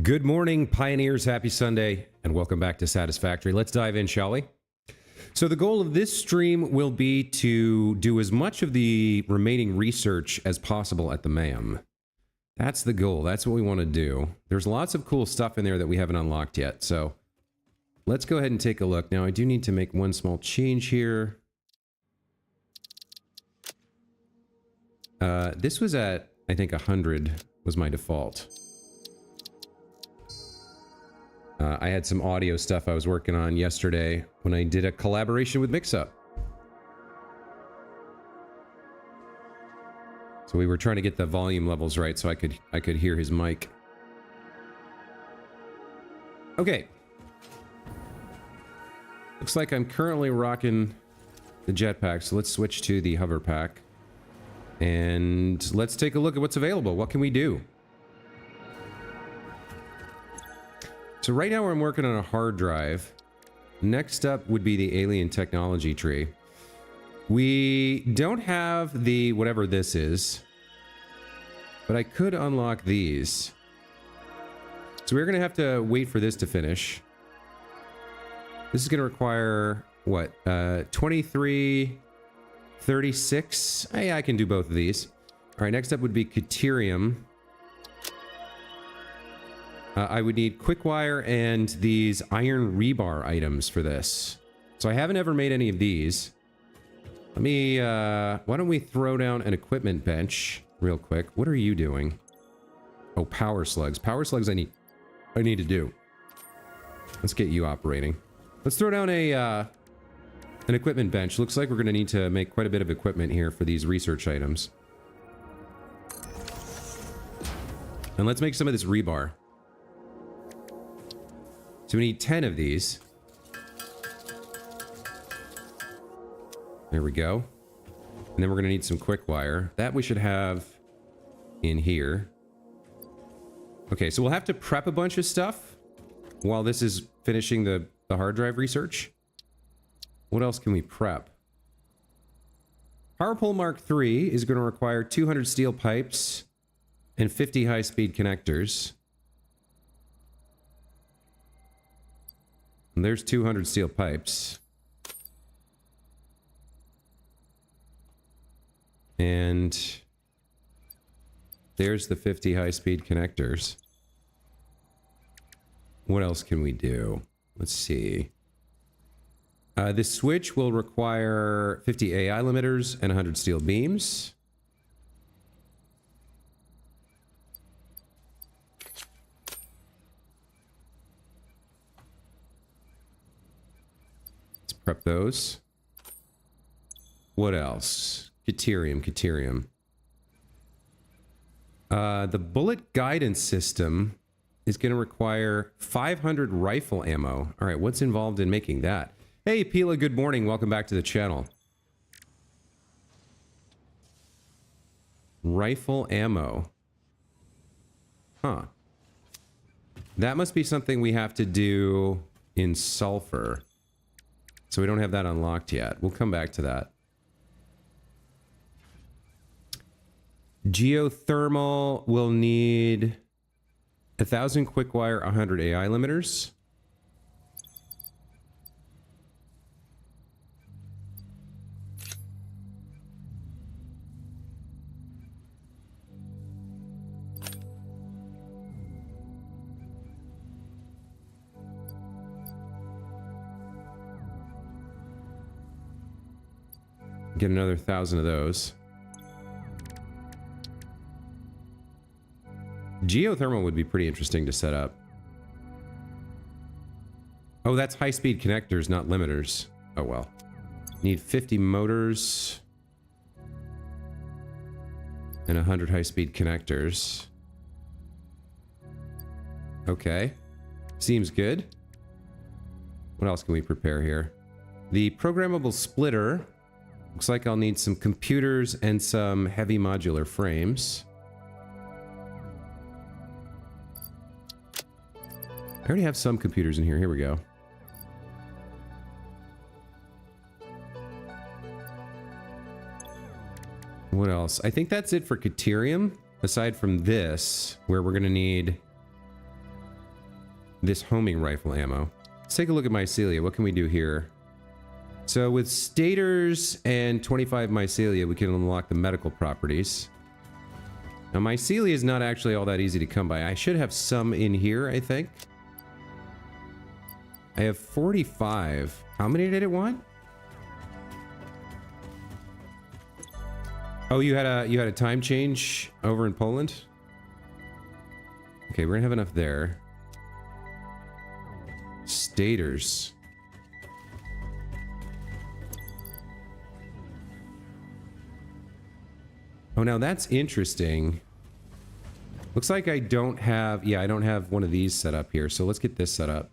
Good morning, pioneers. Happy Sunday, and welcome back to Satisfactory. Let's dive in, shall we? So the goal of this stream will be to do as much of the remaining research as possible at the MAM. That's the goal. That's what we want to do. There's lots of cool stuff in there that we haven't unlocked yet, so let's go ahead and take a look. Now, I do need to make one small change here. This was at, I think, 100 was my default. I had some audio stuff I was working on yesterday when I did a collaboration with Mixup. So we were trying to get the volume levels right so I could hear his mic. Okay. Looks like I'm currently rocking the jetpack, so let's switch to the hover pack. And let's take a look at what's available. What can we do? So right now I'm working on a hard drive. Next up would be the alien technology tree. We don't have the whatever this is, but I could unlock these. So we're going to have to wait for this to finish. This is going to require, what, 23, 36? I can do both of these. All right, next up would be Caterium. I would need quick wire and these iron rebar items for this. So I haven't ever made any of these. Let me, why don't we throw down an equipment bench real quick. What are you doing? Oh, power slugs. Power slugs I need to do. Let's get you operating. Let's throw down an equipment bench. Looks like we're going to need to make quite a bit of equipment here for these research items. And let's make some of this rebar. So we need 10 of these. There we go. And then we're going to need some quick wire. That we should have in here. Okay, so we'll have to prep a bunch of stuff while this is finishing the hard drive research. What else can we prep? Power pole Mark III is going to require 200 steel pipes and 50 high-speed connectors. And there's 200 steel pipes. And there's the 50 high-speed connectors. What else can we do? Let's see. This switch will require 50 AI limiters and 100 steel beams. Prep those. What else? Caterium. The bullet guidance system is going to require 500 rifle ammo. All right, what's involved in making that? Hey, Pila, good morning. Welcome back to the channel. Rifle ammo. Huh. That must be something we have to do in sulfur. So we don't have that unlocked yet. We'll come back to that. Geothermal will need 1,000 quick wire, 100 AI limiters. Get another 1,000 of those. Geothermal would be pretty interesting to set up. Oh, that's high-speed connectors, not limiters. Oh, well. Need 50 motors. And 100 high-speed connectors. Okay. Seems good. What else can we prepare here? The programmable splitter. Looks like I'll need some computers and some heavy modular frames. I already have some computers in here. Here we go. What else? I think that's it for Caterium. Aside from this, where we're going to need this homing rifle ammo. Let's take a look at mycelia. What can we do here? So with stators and 25 mycelia, we can unlock the medical properties. Now mycelia is not actually all that easy to come by. I should have some in here, I think. I have 45. How many did it want? Oh, you had a time change over in Poland? Okay, we're gonna have enough there. Stators. Oh, now that's interesting. Looks like I don't have... Yeah, I don't have one of these set up here, so let's get this set up.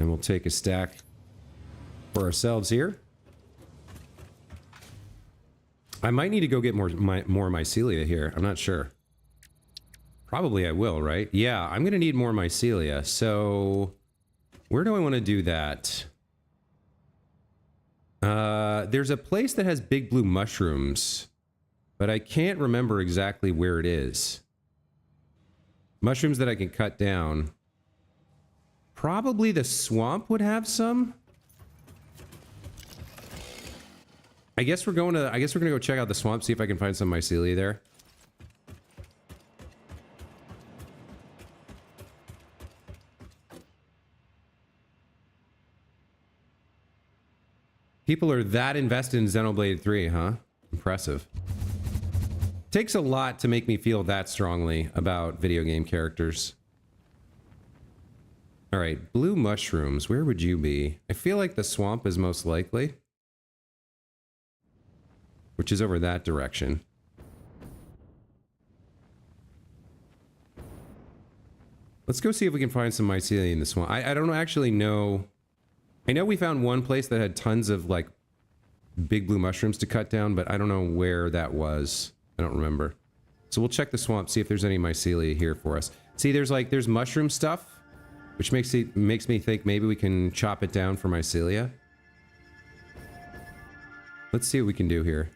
And we'll take a stack for ourselves here. I might need to go get more mycelia here. I'm not sure. Probably I will, right? Yeah, I'm going to need more mycelia. So where do I want to do that? There's a place that has big blue mushrooms, but I can't remember exactly where it is. Mushrooms that I can cut down. Probably the swamp would have some. I guess we're gonna go check out the swamp, see if I can find some mycelia there. People are that invested in Xenoblade 3, huh? Impressive. Takes a lot to make me feel that strongly about video game characters. All right, blue mushrooms, where would you be? I feel like the swamp is most likely. Which is over that direction. Let's go see if we can find some mycelia in the swamp. I don't actually know. I know we found one place that had tons of, like, big blue mushrooms to cut down, but I don't know where that was. I don't remember. So we'll check the swamp, see if there's any mycelia here for us. See, there's mushroom stuff, which makes me think maybe we can chop it down for mycelia. Let's see what we can do here.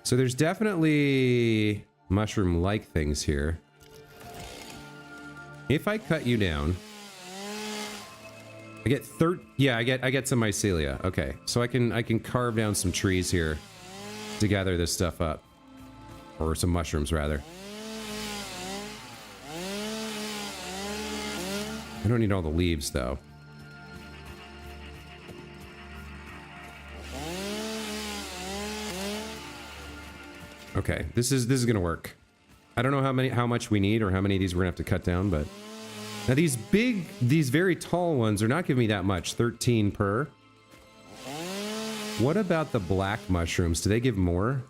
So there's definitely mushroom-like things here. If I cut you down, I get I get some mycelia. Okay, so I can carve down some trees here to gather this stuff up, or some mushrooms rather. I don't need all the leaves though. Okay, this is gonna work. I don't know how much we need or how many of these we're gonna have to cut down, but now these very tall ones are not giving me that much. 13 per. What about the black mushrooms? Do they give more?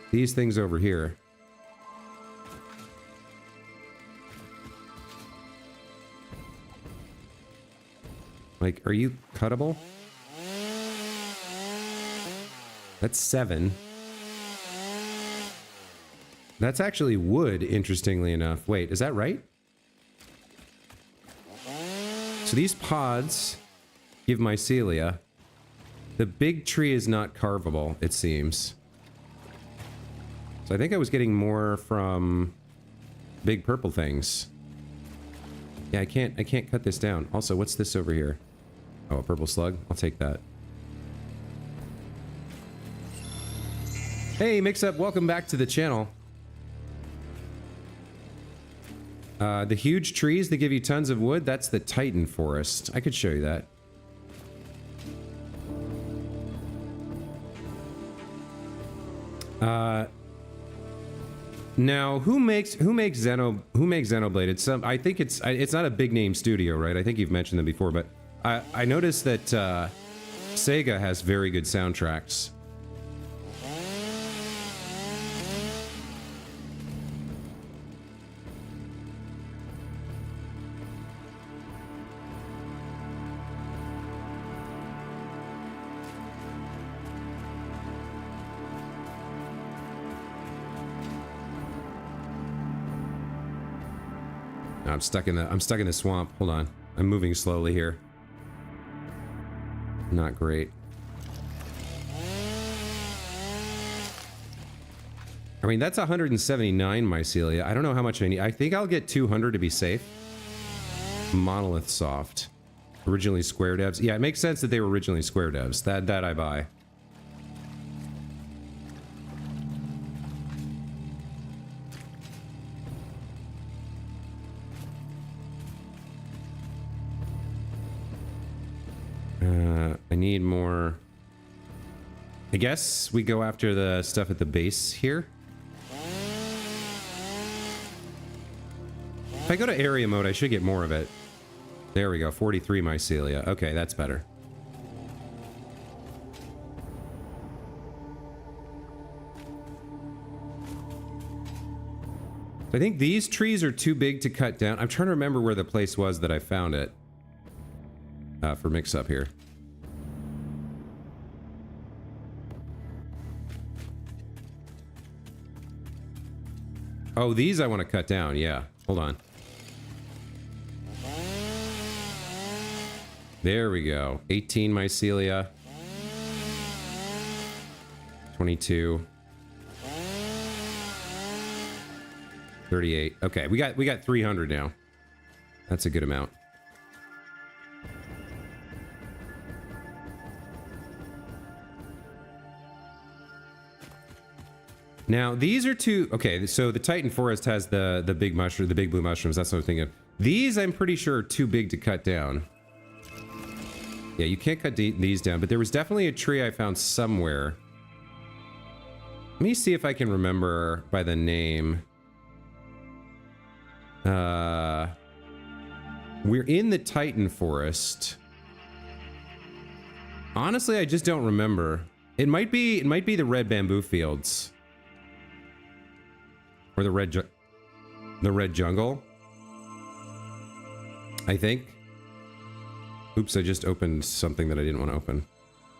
These things over here. Like, are you cuttable? That's 7. That's actually wood, interestingly enough. Wait, is that right? So these pods give mycelia. The big tree is not carvable, it seems. So I think I was getting more from big purple things. Yeah, I can't cut this down. Also, what's this over here? Oh, a purple slug? I'll take that. Hey, Mix-Up, welcome back to the channel. The huge trees that give you tons of wood, that's the Titan Forest. I could show you that. Now, who makes Xenoblade? It's I think it's not a big name studio, right? I think you've mentioned them before, but I noticed that Sega has very good soundtracks. I'm stuck in the swamp. Hold on. I'm moving slowly here. Not great. I mean, that's 179 mycelia. I don't know how much I need. I think I'll get 200 to be safe. Monolith soft. Originally square devs. Yeah, it makes sense that they were originally square devs. That I buy. I need more. I guess we go after the stuff at the base here. If I go to area mode, I should get more of it. There we go, 43 mycelia. Okay, that's better. I think these trees are too big to cut down. I'm trying to remember where the place was that I found it. For mix-up here. Oh, these I want to cut down, yeah. Hold on. There we go. 18 mycelia. 22. 38. Okay, we got 300 now. That's a good amount. Now, these are two... Okay, so the Titan Forest has the big mushroom, the big blue mushrooms. That's what I'm thinking. These, I'm pretty sure, are too big to cut down. Yeah, you can't cut these down, but there was definitely a tree I found somewhere. Let me see if I can remember by the name. We're in the Titan Forest. Honestly, I just don't remember. It might be the red bamboo fields. Or the red jungle. I think. Oops, I just opened something that I didn't want to open.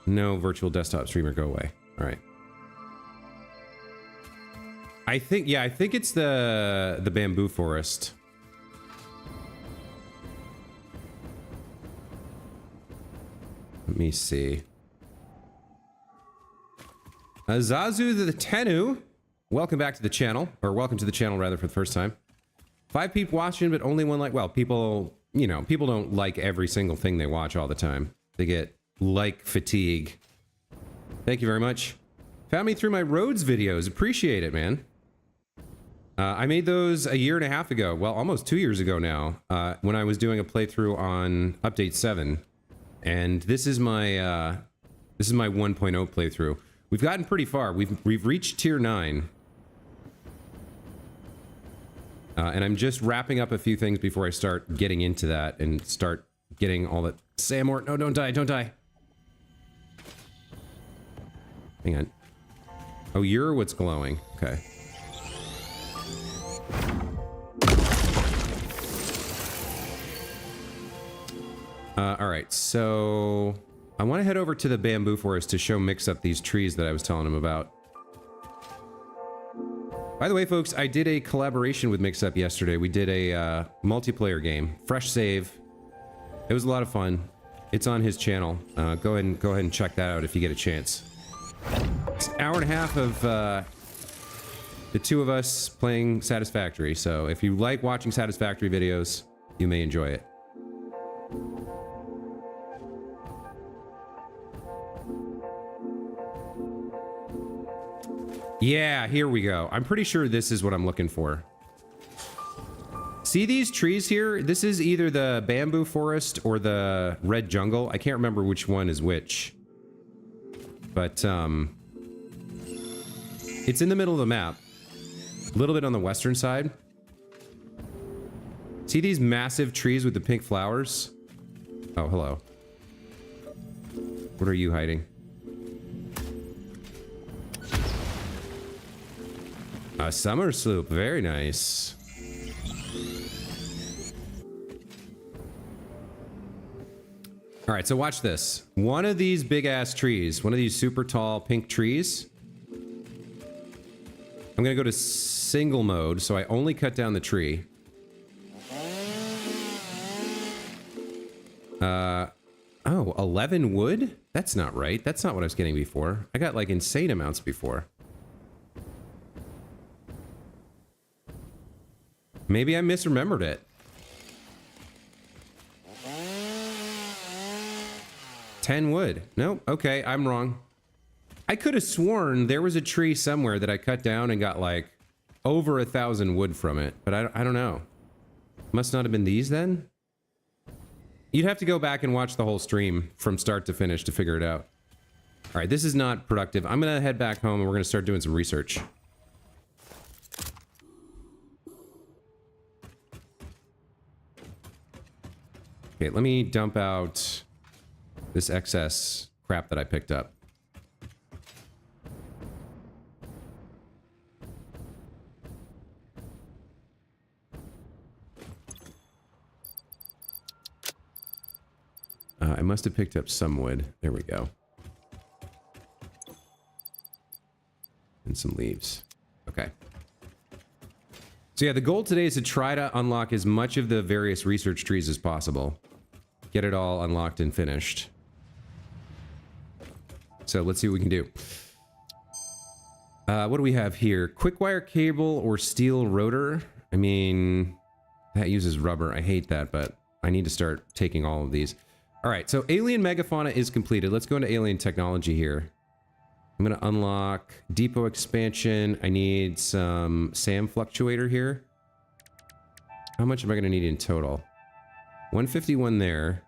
No, virtual desktop streamer, go away. All right. I think it's the bamboo forest. Let me see. Azazu the Tenu. Welcome back to the channel, or welcome to the channel rather for the first time. 5 people watching, but only one like. Well, people, you know, people don't like every single thing they watch all the time. They get like fatigue. Thank you very much. Found me through my roads videos. Appreciate it, man. I made those a year and a half ago. Well, almost 2 years ago now, when I was doing a playthrough on update 7, and this is my 1.0 playthrough. We've gotten pretty far. We've reached tier 9. And I'm just wrapping up a few things before I start getting into that and start getting all that. Samort, no, don't die, don't die. Hang on. Oh, you're what's glowing. Okay. All right, so I want to head over to the bamboo forest to show Mix Up these trees that I was telling him about. By the way, folks, I did a collaboration with Mix Up yesterday. We did a multiplayer game, fresh save. It was a lot of fun. It's on his channel. Go ahead and check that out if you get a chance. It's an hour and a half of the two of us playing Satisfactory. So if you like watching Satisfactory videos, you may enjoy it. Yeah, here we go. I'm pretty sure this is what I'm looking for. See these trees here? This is either the bamboo forest or the red jungle. I can't remember which one is which. But, it's in the middle of the map. A little bit on the western side. See these massive trees with the pink flowers? Oh, hello. What are you hiding? A summer sloop, very nice. All right, so watch this. One of these big ass trees, one of these super tall pink trees. I'm gonna go to single mode, so I only cut down the tree. Oh, 11 wood? That's not right. That's not what I was getting before. I got like insane amounts before. Maybe I misremembered it. $10 wood. Nope. Okay, I'm wrong. I could have sworn there was a tree somewhere that I cut down and got like over 1,000 wood from it, but I don't know. Must not have been these then? You'd have to go back and watch the whole stream from start to finish to figure it out. All right, this is not productive. I'm gonna head back home and we're gonna start doing some research. Okay, let me dump out this excess crap that I picked up. I must have picked up some wood. There we go. And some leaves. Okay. So yeah, the goal today is to try to unlock as much of the various research trees as possible. Get it all unlocked and finished. So let's see what we can do. What do we have here? Quick wire cable or steel rotor? I mean, that uses rubber. I hate that, but I need to start taking all of these. All right, so alien megafauna is completed. Let's go into alien technology here. I'm going to unlock depot expansion. I need some SAM fluctuator here. How much am I going to need in total? 151 there.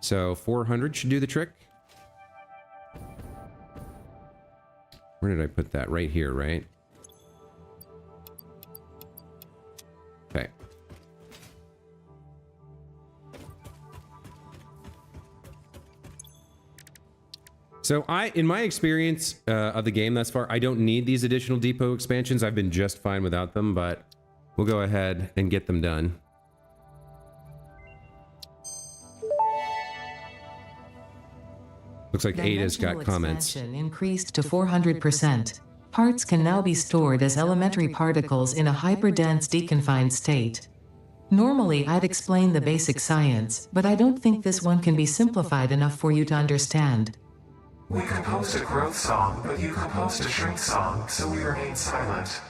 So 400 should do the trick. Where did I put that? Right here, right? Okay. So in my experience of the game thus far, I don't need these additional depot expansions. I've been just fine without them, but we'll go ahead and get them done. Looks like Ada's got comments. Increased to 400%. Parts can now be stored as elementary particles in a hyperdense deconfined state. Normally, I'd explain the basic science, but I don't think this one can be simplified enough for you to understand. We composed a growth song, but you composed a shrink song, so we remain silent.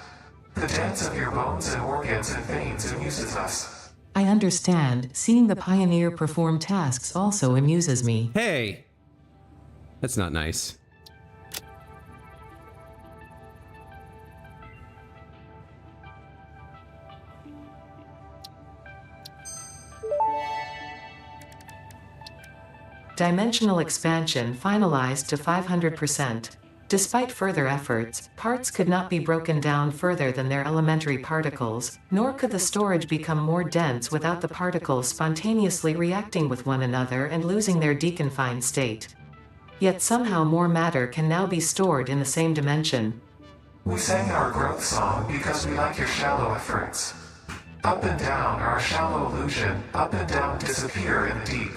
The dance of your bones and organs and veins amuses us. I understand. Seeing the pioneer perform tasks also amuses me. Hey! That's not nice. Dimensional expansion finalized to 500%. Despite further efforts, parts could not be broken down further than their elementary particles, nor could the storage become more dense without the particles spontaneously reacting with one another and losing their deconfined state. Yet somehow more matter can now be stored in the same dimension. We sang our growth song because we like your shallow efforts. Up and down are a shallow illusion, up and down disappear in the deep.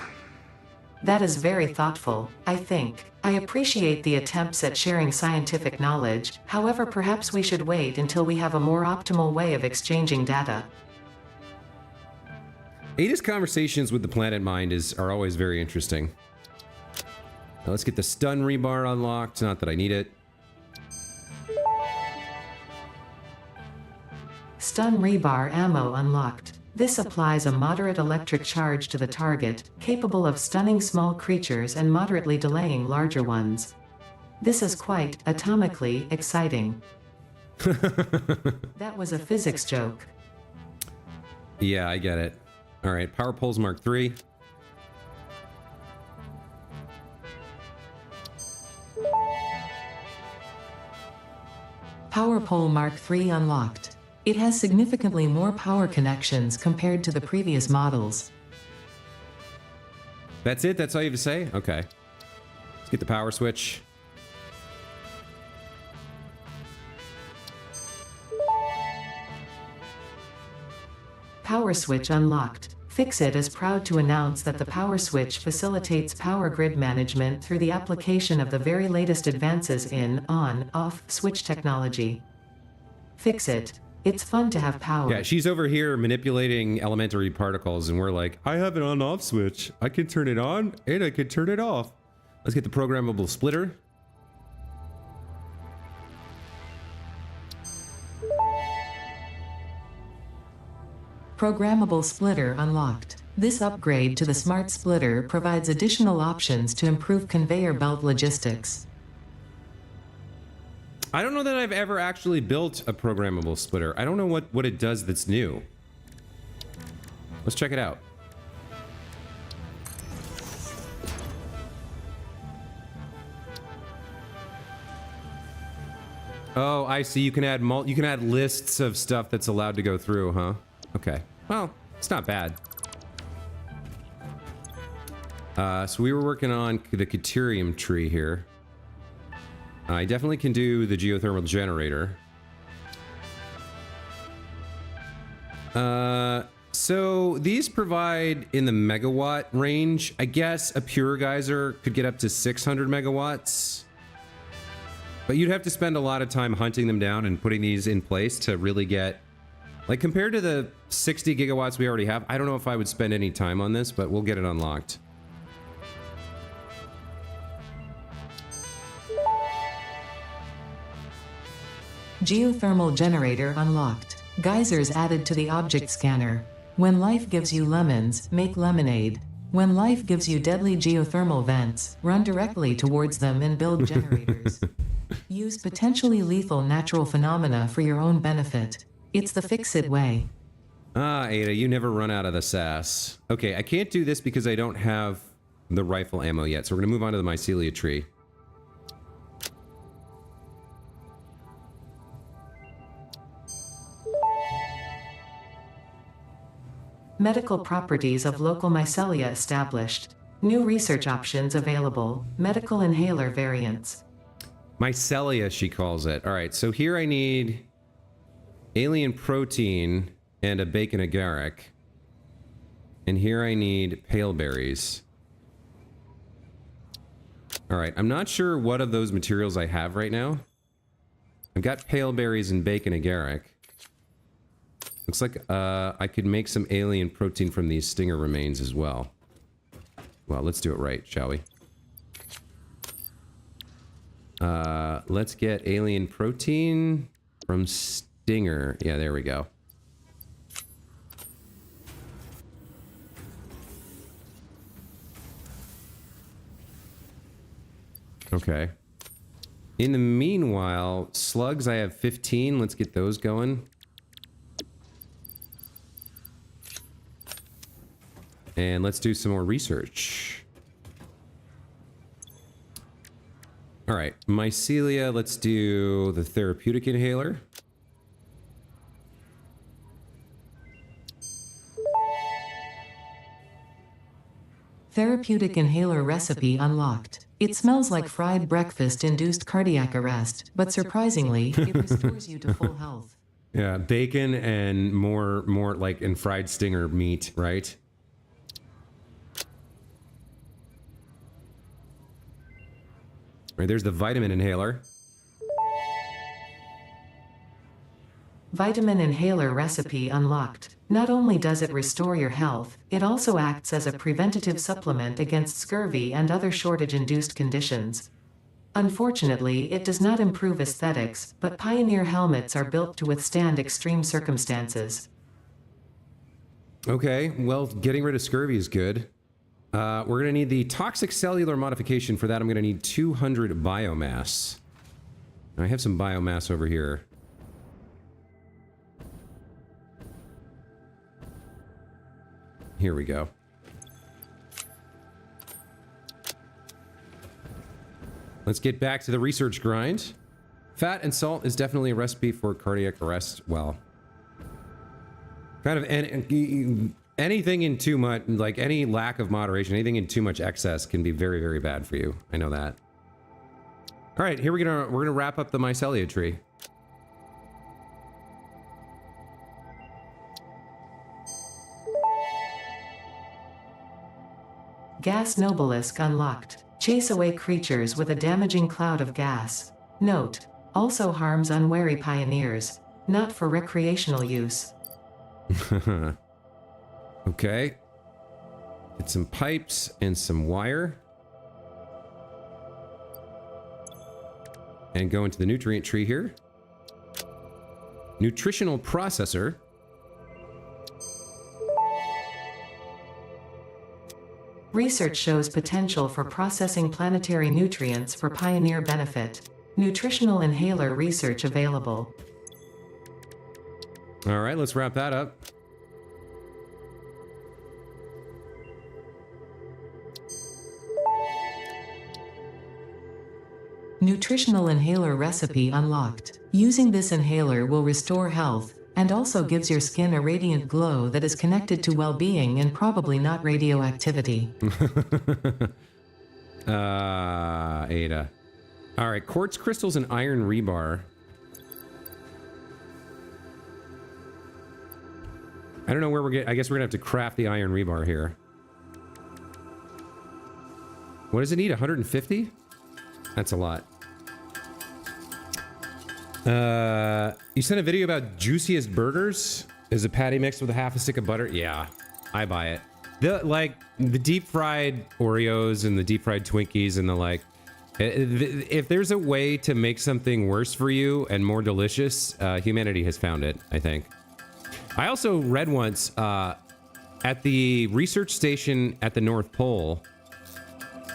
That is very thoughtful, I think. I appreciate the attempts at sharing scientific knowledge, however perhaps we should wait until we have a more optimal way of exchanging data. Ada's conversations with the planet mind are always very interesting. Now let's get the stun rebar unlocked, not that I need it. Stun rebar ammo unlocked. This applies a moderate electric charge to the target, capable of stunning small creatures and moderately delaying larger ones. This is quite, atomically, exciting. That was a physics joke. Yeah, I get it. Alright, Power Poles Mark III. Power Pole Mark III unlocked. It has significantly more power connections compared to the previous models. That's it? That's all you have to say? Okay. Let's get the power switch. Power switch unlocked. Fixit is proud to announce that the power switch facilitates power grid management through the application of the very latest advances in on-off switch technology. Fixit. It's fun to have power. Yeah, she's over here manipulating elementary particles, and we're like, I have an on-off switch. I can turn it on, and I can turn it off. Let's get the programmable splitter. Programmable splitter unlocked. This upgrade to the smart splitter provides additional options to improve conveyor belt logistics. I don't know that I've ever actually built a programmable splitter. I don't know what it does that's new. Let's check it out. Oh, I see. You can add lists of stuff that's allowed to go through, huh? Okay. Well, it's not bad. So we were working on the Caterium tree here. I definitely can do the geothermal generator. So these provide in the megawatt range. I guess a pure geyser could get up to 600 megawatts. But you'd have to spend a lot of time hunting them down and putting these in place to really get... Like, compared to the 60 gigawatts we already have, I don't know if I would spend any time on this, but we'll get it unlocked. Geothermal generator unlocked. Geysers added to the object scanner. When life gives you lemons, make lemonade. When life gives you deadly geothermal vents, run directly towards them and build generators. Use potentially lethal natural phenomena for your own benefit. It's the fix-it way. Ah, Ada, you never run out of the sass. Okay, I can't do this because I don't have the rifle ammo yet, so we're going to move on to the mycelia tree. Medical properties of local mycelia established. New research options available. Medical inhaler variants. Mycelia, she calls it. All right, so here I need alien protein and a bacon agaric. And here I need pale berries. All right, I'm not sure what of those materials I have right now. I've got pale berries and bacon agaric. Looks like I could make some alien protein from these stinger remains as well. Well, let's do it right, shall we? Let's get alien protein from stinger. Yeah, there we go. Okay. In the meanwhile, slugs, I have 15. Let's get those going. And let's do some more research. All right, mycelia, let's do the therapeutic inhaler. Therapeutic inhaler recipe unlocked. It smells like fried breakfast-induced cardiac arrest, but surprisingly, it restores you to full health. Yeah, bacon and more like in fried stinger meat, right? All right, there's the vitamin inhaler. Vitamin inhaler recipe unlocked. Not only does it restore your health, it also acts as a preventative supplement against scurvy and other shortage-induced conditions. Unfortunately, it does not improve aesthetics, but Pioneer helmets are built to withstand extreme circumstances. Okay, well, getting rid of scurvy is good. We're going to need the toxic cellular modification. For that, I'm going to need 200 biomass. I have some biomass over here. Here we go. Let's get back to the research grind. Fat and salt is definitely a recipe for cardiac arrest. Well, kind of anything in too much, like any lack of moderation, anything in too much excess can be very, very bad for you. I know that. All right, here we're gonna wrap up the mycelia tree. Gas Nobelisk unlocked. Chase away creatures with a damaging cloud of gas. Note: also harms unwary pioneers. not for recreational use. Okay. Get some pipes and some wire. And go into the nutrient tree here. Nutritional processor. Research shows potential for processing planetary nutrients for pioneer benefit. Nutritional inhaler research available. All right, let's wrap that up. Nutritional inhaler recipe unlocked. Using this inhaler will restore health, and also gives your skin a radiant glow that is connected to well-being and probably not radioactivity. Ada. All right, quartz crystals and iron rebar. I don't know where we're getting. I guess we're gonna have to craft the iron rebar here. What does it need? 150? That's a lot. You sent a video about juiciest burgers? Is a patty mixed with a half a stick of butter? Yeah, I buy it. The deep fried Oreos and the deep fried Twinkies and the like. If there's a way to make something worse for you and more delicious, humanity has found it, I think. I also read once, at the research station at the North Pole,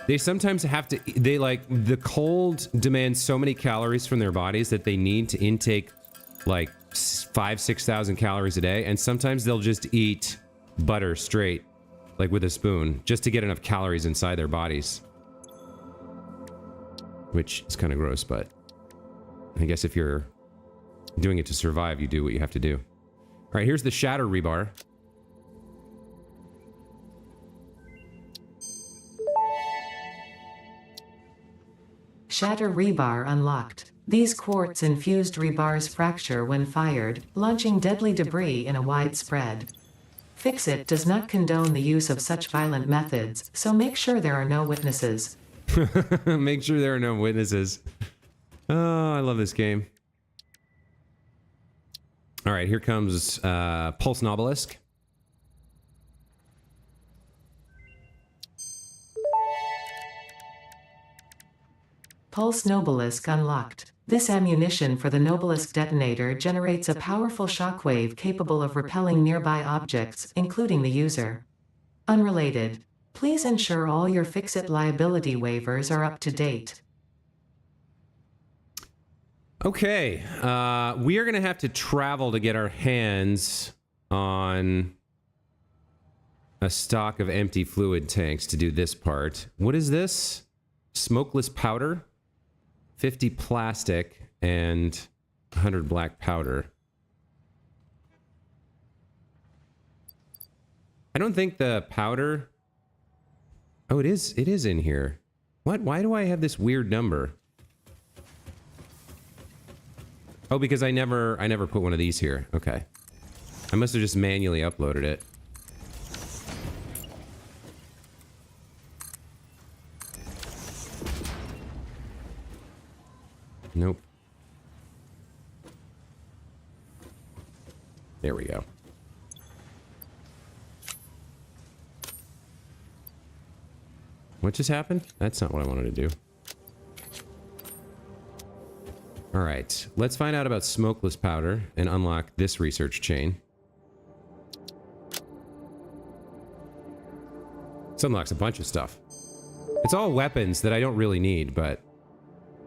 they sometimes have to, the cold demands so many calories from their bodies that they need to intake like 5,000-6,000 calories a day. And sometimes they'll just eat butter straight, like with a spoon, just to get enough calories inside their bodies. Which is kind of gross, but I guess if you're doing it to survive, you do what you have to do. All right, here's the shatter rebar. Shatter rebar unlocked. These quartz-infused rebars fracture when fired, launching deadly debris in a wide spread. Fix-It does not condone the use of such violent methods, so make sure there are no witnesses. Make sure there are no witnesses. Oh, I love this game. All right, here comes Pulse Nobelisk. Pulse Nobelisk unlocked. This ammunition for the Nobelisk detonator generates a powerful shockwave capable of repelling nearby objects, including the user. Unrelated. Please ensure all your Fix-It liability waivers are up to date. Okay, we are going to have to travel to get our hands on a stock of empty fluid tanks to do this part. What is this? Smokeless powder? 50 plastic and 100 black powder. I don't think the powder... Oh, it is in here. What? Why do I have this weird number? Oh, because I never put one of these here. Okay. I must have just manually uploaded it. Nope. There we go. What just happened? That's not what I wanted to do. All right, let's find out about smokeless powder and unlock this research chain. This unlocks a bunch of stuff. It's all weapons that I don't really need, but...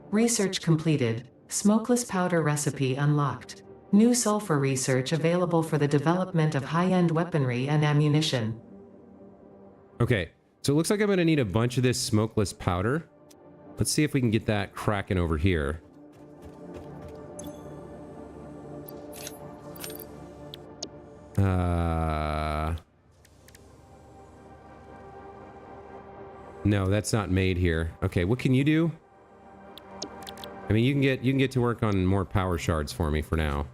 Research completed. Smokeless powder recipe unlocked. New sulfur research available for the development of high-end weaponry and ammunition. Okay, so it looks like I'm going to need a bunch of this smokeless powder. Let's see if we can get that cracking over here. No, that's not made here. Okay, what can you do? I mean, you can get to work on more power shards for me for now.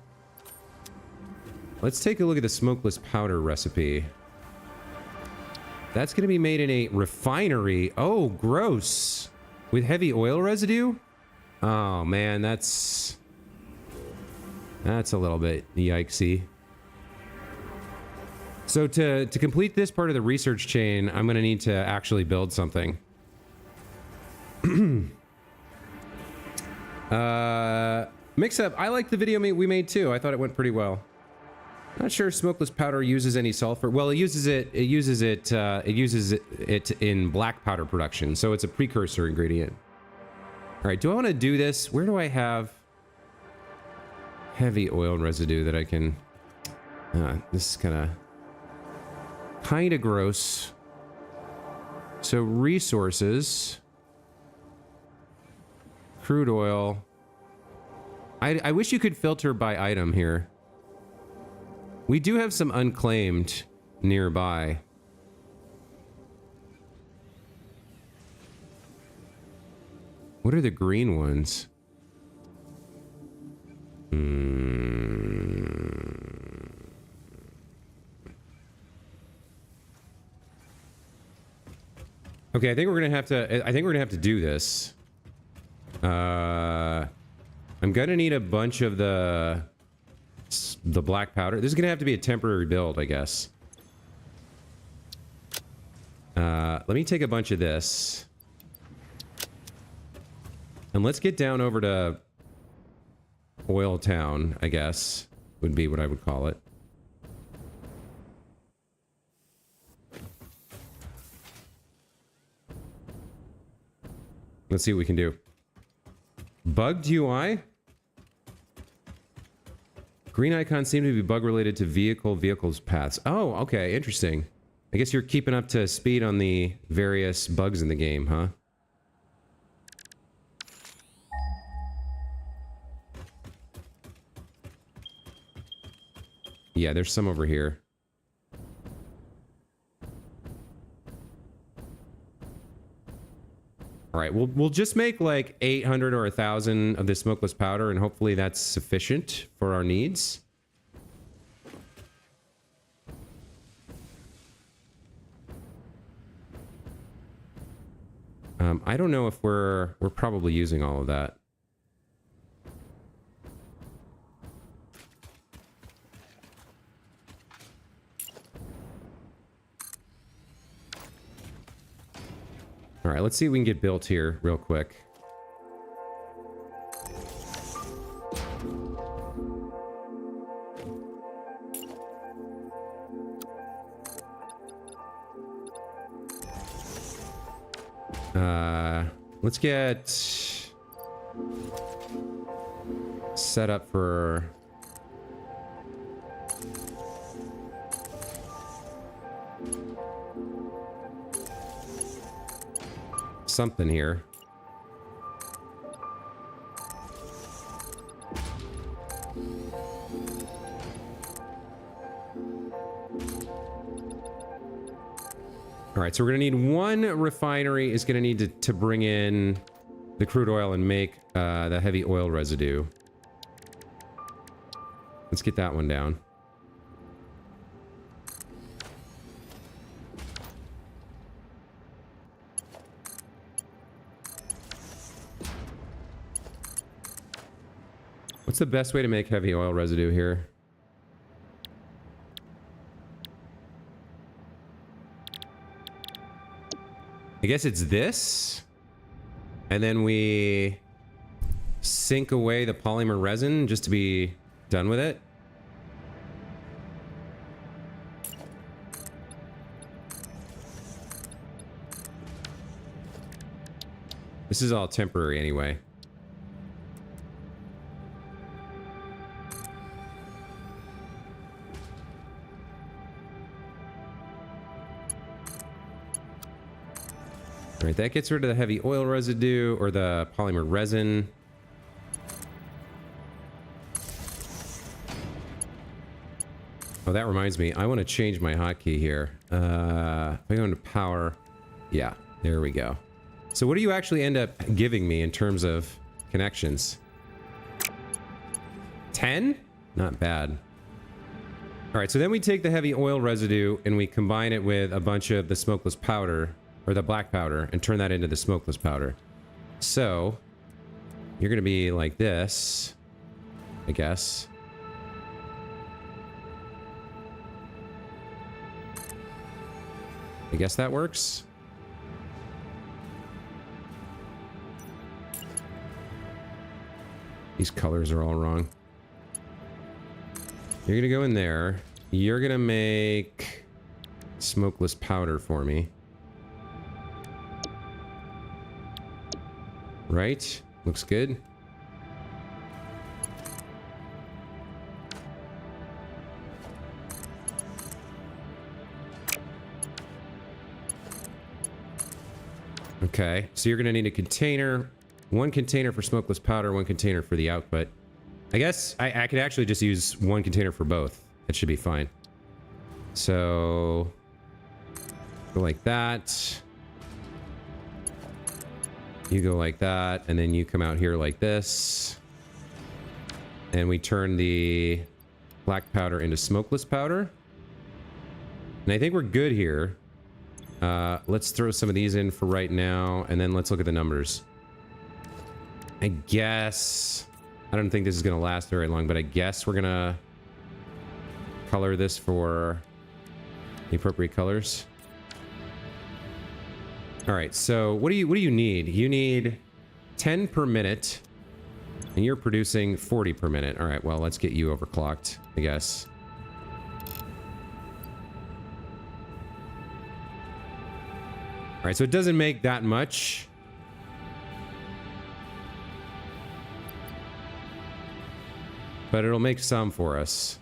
Let's take a look at the smokeless powder recipe. That's going to be made in a refinery. Oh, gross. With heavy oil residue? Oh, man, that's That's a little bit yikesy. So to complete this part of the research chain, I'm going to need to actually build something. Mix up. I like the video we made too. I thought it went pretty well. Not sure if smokeless powder uses any sulfur. Well, it uses it in black powder production, so it's a precursor ingredient. All right, do I want to do this? Where do I have heavy oil residue that I can... this is kind of gross. So resources, crude oil. I wish you could filter by item here. We do have some unclaimed nearby. What are the green ones? Okay, I think we're gonna have to do this. I'm gonna need a bunch of the black powder. This is gonna have to be a temporary build, I guess. Let me take a bunch of this. And let's get down over to Oil Town, I guess, would be what I would call it. Let's see what we can do. Bugged UI? Green icons seem to be bug related to vehicles paths. Oh, okay, interesting. I guess you're keeping up to speed on the various bugs in the game, huh? Yeah, there's some over here. All right, we'll just make like 800 or 1,000 of this smokeless powder, and hopefully that's sufficient for our needs. I don't know if we're probably using all of that. All right, let's see if we can get built here real quick. Let's get set up for something here. All right, so we're gonna need one refinery is gonna need to bring in the crude oil and make the heavy oil residue. Let's get that one down. What's the best way to make heavy oil residue here? I guess it's this. And then we sink away the polymer resin just to be done with it. This is all temporary anyway. All right, that gets rid of the heavy oil residue or the polymer resin. Oh, that reminds me. I want to change my hotkey here. If I go into power, yeah, there we go. So what do you actually end up giving me in terms of connections? 10? Not bad. All right, so then we take the heavy oil residue and we combine it with a bunch of the smokeless powder, or the black powder, and turn that into the smokeless powder. So you're gonna be like this, I guess. I guess that works. These colors are all wrong. You're gonna go in there. You're gonna make smokeless powder for me. Right? Looks good. Okay, so you're gonna need a container. One container for smokeless powder, one container for the output. I guess I could actually just use one container for both. That should be fine. So, go like that. You go like that, and then you come out here like this. And we turn the black powder into smokeless powder. And I think we're good here. Let's throw some of these in for right now, and then let's look at the numbers. I guess... I don't think this is going to last very long, but I guess we're going to color this for the appropriate colors. All right, so what do you need? You need 10 per minute, and you're producing 40 per minute. All right, well, let's get you overclocked, I guess. All right, so it doesn't make that much. But it'll make some for us.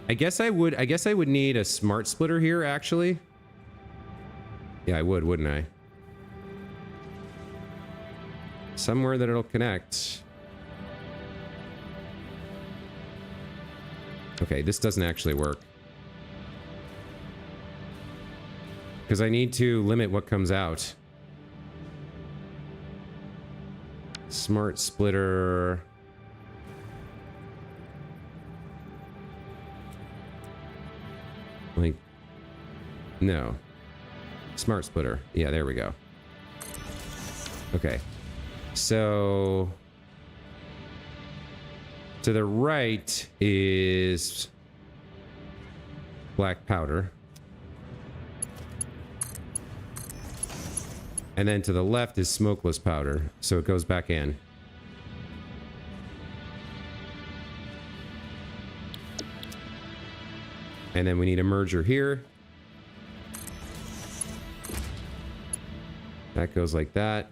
I guess I would need a smart splitter here, actually. Yeah, I would, wouldn't I? Somewhere that it'll connect. Okay, this doesn't actually work. Because I need to limit what comes out. Smart splitter. Like, no. Smart splitter. Yeah, there we go. Okay. So, to the right is black powder. And then to the left is smokeless powder, so it goes back in. And then we need a merger here. That goes like that.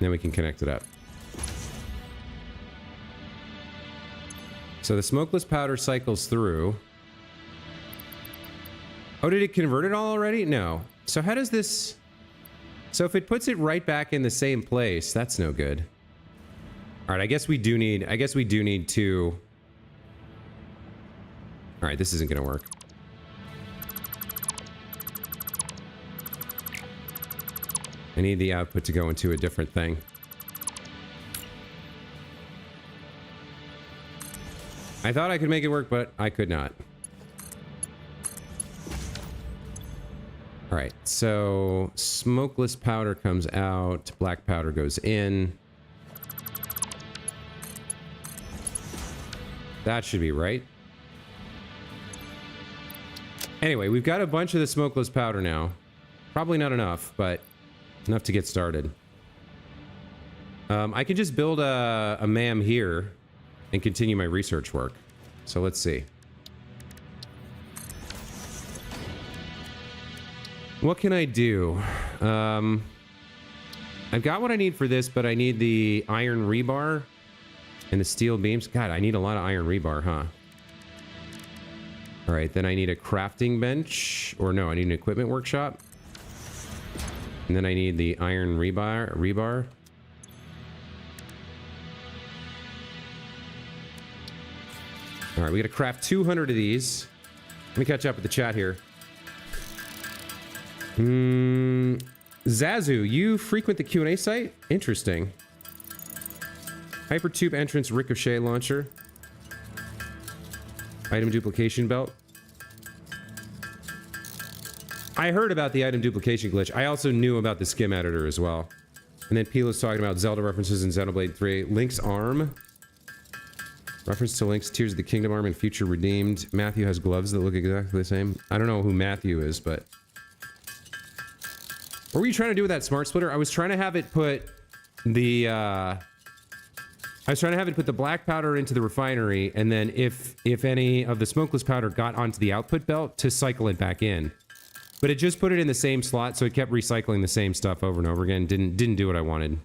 Then we can connect it up. So the smokeless powder cycles through. Oh, did it convert it all already? No. So how does this... So if it puts it right back in the same place, that's no good. All right, I guess we do need two. All right, this isn't going to work. I need the output to go into a different thing. I thought I could make it work, but I could not. All right, so smokeless powder comes out, black powder goes in. That should be right. Anyway, we've got a bunch of the smokeless powder now. Probably not enough, but enough to get started. I can just build a MAM here and continue my research work. So let's see. What can I do? I've got what I need for this, but I need the iron rebar and the steel beams. God, I need a lot of iron rebar, huh? All right, then I need a crafting bench. Or no, I need an equipment workshop. And then I need the iron rebar. All right, we gotta craft 200 of these. Let me catch up with the chat here. Zazu, you frequent the Q&A site? Interesting. Hypertube entrance ricochet launcher. Item duplication belt. I heard about the item duplication glitch. I also knew about the skim editor as well. And then Peel was talking about Zelda references in Xenoblade 3. Link's arm. Reference to Link's Tears of the Kingdom arm in Future Redeemed. Matthew has gloves that look exactly the same. I don't know who Matthew is, but... What were you trying to do with that smart splitter? I was trying to have it put the, I was trying to have it put the black powder into the refinery, and then if any of the smokeless powder got onto the output belt, to cycle it back in. But it just put it in the same slot, so it kept recycling the same stuff over and over again. Didn't do what I wanted.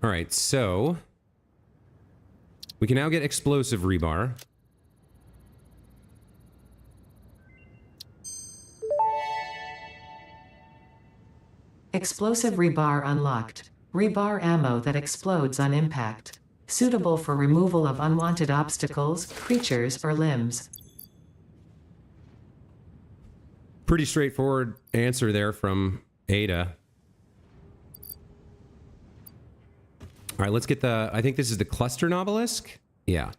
All right, so we can now get explosive rebar. Explosive rebar unlocked. Rebar ammo that explodes on impact. Suitable for removal of unwanted obstacles, creatures, or limbs. Pretty straightforward answer there from Ada. All right, let's get the... I think this is the cluster obelisk? Yeah.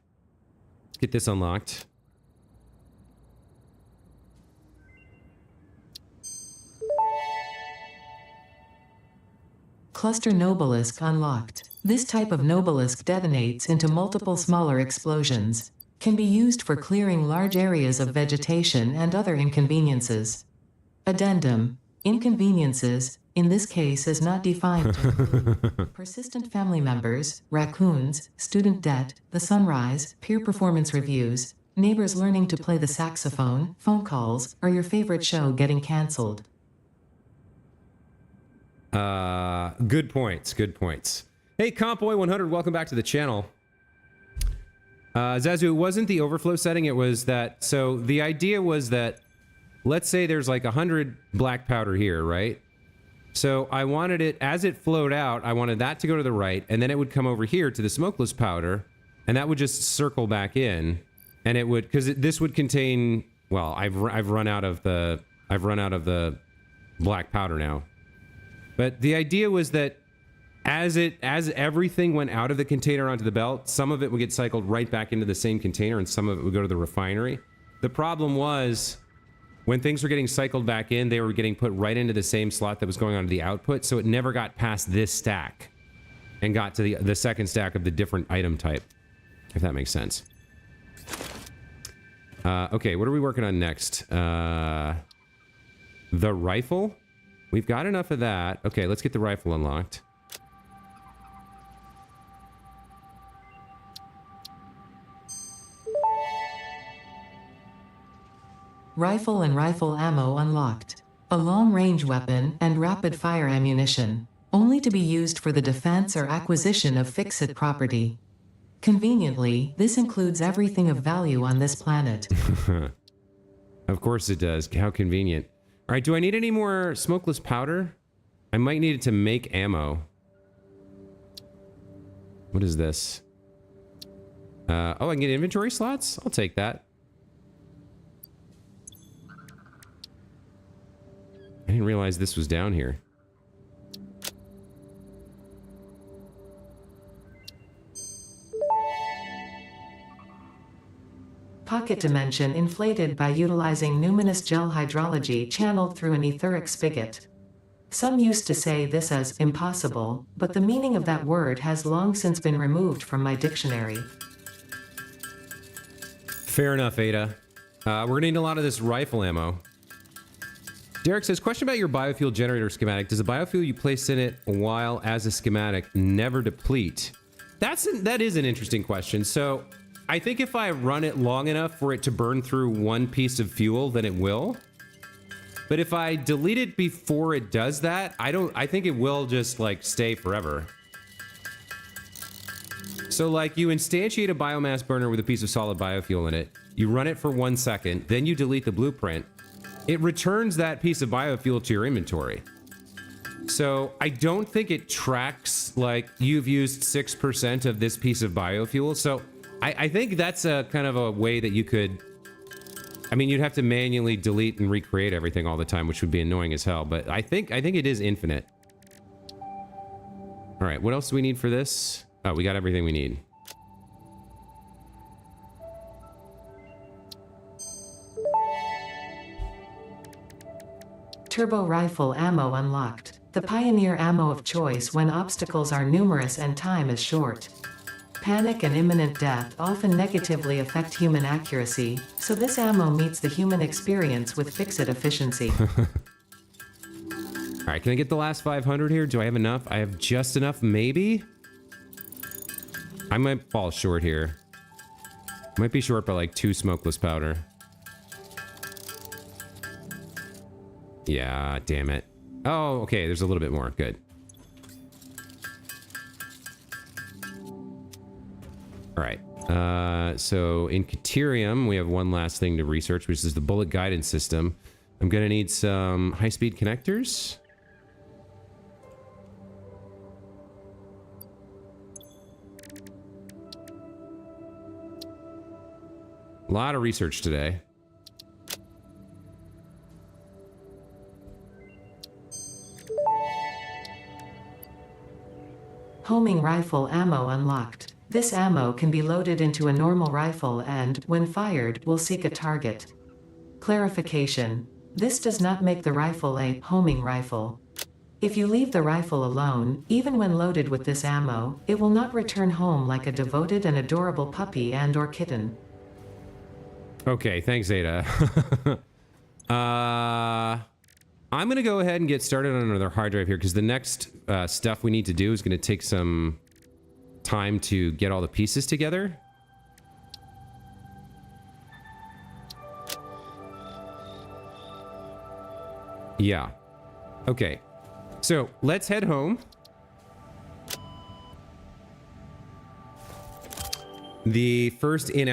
Let's get this unlocked. Cluster Nobelisk unlocked. This type of Nobelisk detonates into multiple smaller explosions. Can be used for clearing large areas of vegetation and other inconveniences. Addendum. Inconveniences, in this case, is not defined. Persistent family members, raccoons, student debt, the sunrise, peer performance reviews, neighbors learning to play the saxophone, phone calls, or your favorite show getting cancelled. Good points, good points. Hey, Compboy100, welcome back to the channel. Zazu, it wasn't the overflow setting, it was that... So, the idea was that, let's say there's like 100 black powder here, right? So, I wanted it, as it flowed out, I wanted that to go to the right, and then it would come over here to the smokeless powder, and that would just circle back in, and it would... Because this would contain... Well, I've run out of the... I've run out of the black powder now. But the idea was that as everything went out of the container onto the belt, some of it would get cycled right back into the same container and some of it would go to the refinery. The problem was when things were getting cycled back in, they were getting put right into the same slot that was going onto the output, so it never got past this stack and got to the second stack of the different item type, if that makes sense. Okay, what are we working on next? The rifle? We've got enough of that. Okay, let's get the rifle unlocked. Rifle and rifle ammo unlocked. A long-range weapon and rapid-fire ammunition. Only to be used for the defense or acquisition of fixed property. Conveniently, this includes everything of value on this planet. Of course it does. How convenient. All right, do I need any more smokeless powder? I might need it to make ammo. What is this? Oh, I can get inventory slots? I'll take that. I didn't realize this was down here. Pocket dimension inflated by utilizing numinous gel hydrology channeled through an etheric spigot. Some used to say this as impossible, but the meaning of that word has long since been removed from my dictionary. Fair enough, Ada. We're gonna need a lot of this rifle ammo. Derek says, question about your biofuel generator schematic. Does the biofuel you place in it while as a schematic never deplete? That is an interesting question. So, I think if I run it long enough for it to burn through one piece of fuel, then it will. But if I delete it before it does that, I think it will just like stay forever. So like you instantiate a biomass burner with a piece of solid biofuel in it, you run it for 1 second, then you delete the blueprint. It returns that piece of biofuel to your inventory. So I don't think it tracks like you've used 6% of this piece of biofuel. So I think that's a kind of a way that you could, I mean, you'd have to manually delete and recreate everything all the time, which would be annoying as hell, but I think it is infinite. All right, what else do we need for this? Oh, we got everything we need. Turbo rifle ammo unlocked. The pioneer ammo of choice when obstacles are numerous and time is short. Panic and imminent death often negatively affect human accuracy, so this ammo meets the human experience with fix-it efficiency. All right, can I get the last 500 here? Do I have enough? I have just enough, maybe? I might fall short here. Might be short by like 2 smokeless powder. Yeah, damn it. Oh, okay, there's a little bit more. Good. All right. So in Caterium, we have one last thing to research, which is the bullet guidance system. I'm going to need some high-speed connectors. A lot of research today. Homing rifle ammo unlocked. This ammo can be loaded into a normal rifle and, when fired, will seek a target. Clarification. This does not make the rifle a homing rifle. If you leave the rifle alone, even when loaded with this ammo, it will not return home like a devoted and adorable puppy and/or kitten. Okay, thanks, Zeta. I'm going to go ahead and get started on another hard drive here because the next stuff we need to do is going to take some time to get all the pieces together. Yeah. Okay. So let's head home. The first in,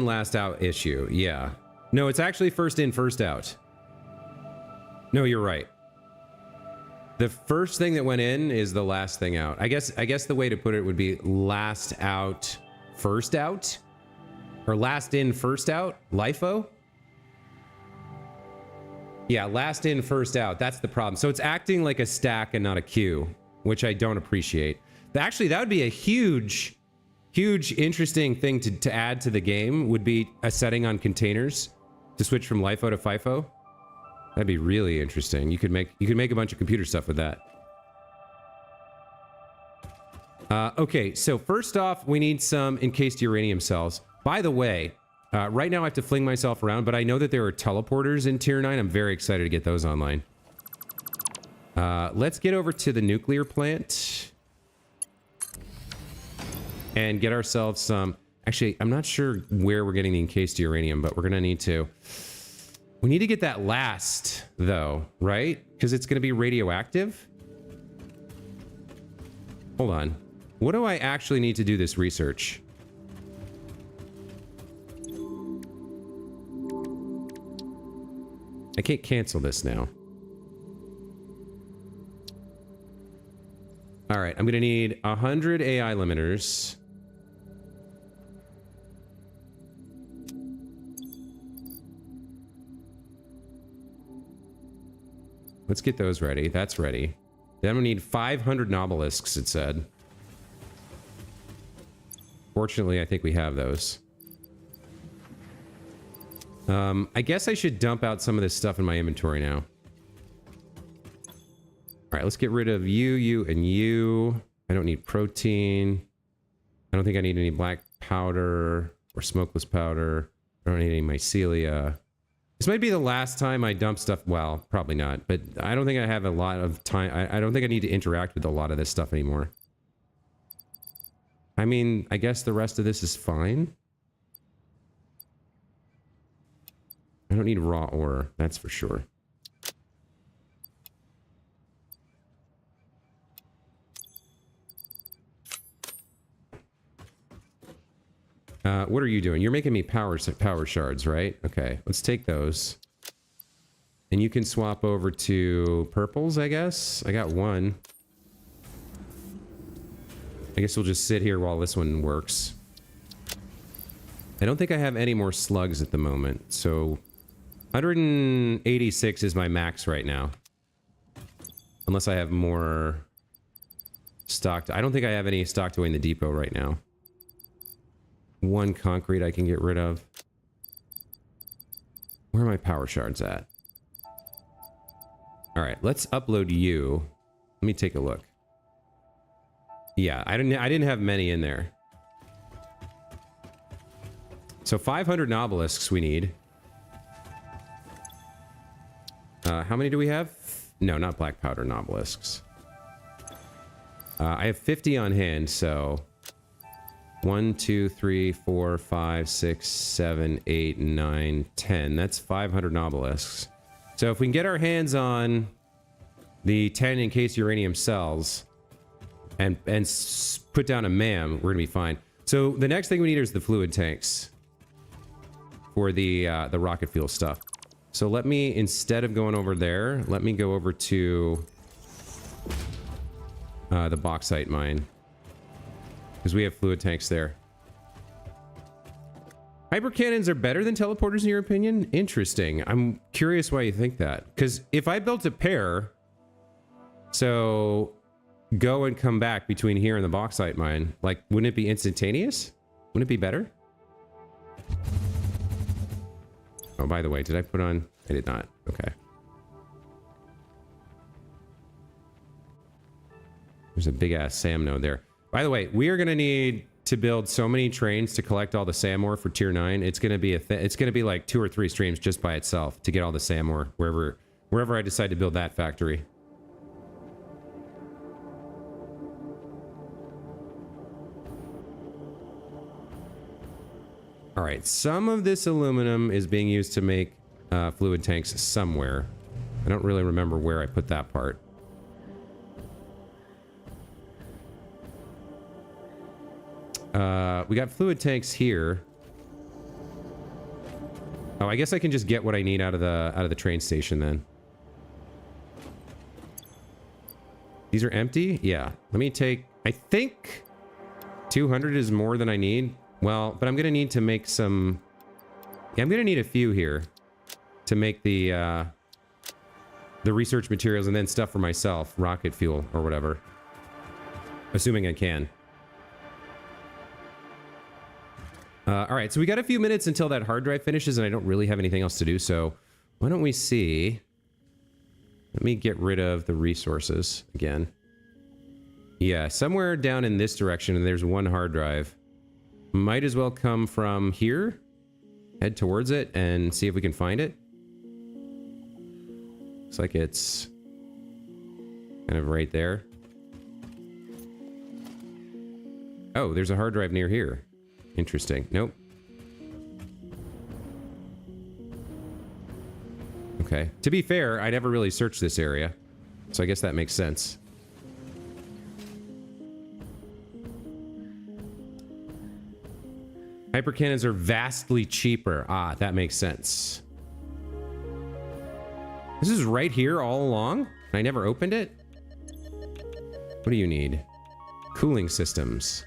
last out issue. Yeah. No, it's actually first in, first out. No, you're right. The first thing that went in is the last thing out. I guess the way to put it would be last out, first out? Or last in, first out? LIFO? Yeah, last in, first out. That's the problem. So it's acting like a stack and not a queue, which I don't appreciate. Actually, that would be a huge, interesting thing to add to the game, would be a setting on containers to switch from LIFO to FIFO. That'd be really interesting. You could make a bunch of computer stuff with that. Okay, so first off, we need some encased uranium cells. By the way, right now I have to fling myself around, but I know that there are teleporters in Tier 9. I'm very excited to get those online. Let's get over to the nuclear plant and get ourselves some... Actually, I'm not sure where we're getting the encased uranium, but we're going to need to... We need to get that last, though, right? Because it's going to be radioactive. Hold on. What do I actually need to do this research? I can't cancel this now. All right, I'm going to need 100 AI limiters. Let's get those ready. That's ready. Then we need 500 nobelisks, it said. Fortunately, I think we have those. I guess I should dump out some of this stuff in my inventory now. All right, let's get rid of you, and you. I don't need protein. I don't think I need any black powder or smokeless powder. I don't need any mycelia. This might be the last time I dump stuff. Well, probably not, but I don't think I have a lot of time. I don't think I need to interact with a lot of this stuff anymore. I mean, I guess the rest of this is fine. I don't need raw ore, that's for sure. What are you doing? You're making me power shards, right? Okay, let's take those. And you can swap over to purples, I guess. I got one. I guess we'll just sit here while this one works. I don't think I have any more slugs at the moment, so 186 is my max right now. Unless I have more stocked. I don't think I have any stocked away in the depot right now. One concrete I can get rid of. Where are my power shards at? All right, let's upload you. Let me take a look. Yeah, I didn't have many in there. So 500 obelisks we need. How many do we have? No, not black powder obelisks. I have 50 on hand, so 1, 2, 3, 4, 5, 6, 7, 8, 9, 10. That's 500 obelisks. So if we can get our hands on the 10 encased uranium cells and put down a MAM, we're gonna be fine. So the next thing we need is the fluid tanks for the rocket fuel stuff. So let me, instead of going over there, let me go over to the bauxite mine, because we have fluid tanks there. Hyper cannons are better than teleporters in your opinion? Interesting. I'm curious why you think that. Because if I built a pair, so go and come back between here and the bauxite mine, like, wouldn't it be instantaneous? Wouldn't it be better? Oh, by the way, did I put on? I did not. Okay. There's a big ass SAM node there. By the way, we are going to need to build so many trains to collect all the SAM ore for tier 9. It's going to be it's going to be like 2 or 3 streams just by itself to get all the SAM ore wherever I decide to build that factory. All right, some of this aluminum is being used to make fluid tanks somewhere. I don't really remember where I put that part. We got fluid tanks here. Oh, I guess I can just get what I need out of the train station then. These are empty? Yeah. Let me take, I think 200 is more than I need. Well, but I'm going to need to make some... Yeah, I'm going to need a few here to make the research materials and then stuff for myself. Rocket fuel or whatever. Assuming I can. All right, so we got a few minutes until that hard drive finishes and I don't really have anything else to do. So why don't we see... Let me get rid of the resources again. Yeah, somewhere down in this direction and there's one hard drive. Might as well come from here, head towards it, and see if we can find it. Looks like it's kind of right there. Oh, there's a hard drive near here. Interesting. Nope. Okay. To be fair, I never really searched this area, so I guess that makes sense. Hypercannons are vastly cheaper. Ah, that makes sense. This is right here all along? I never opened it? What do you need? Cooling systems.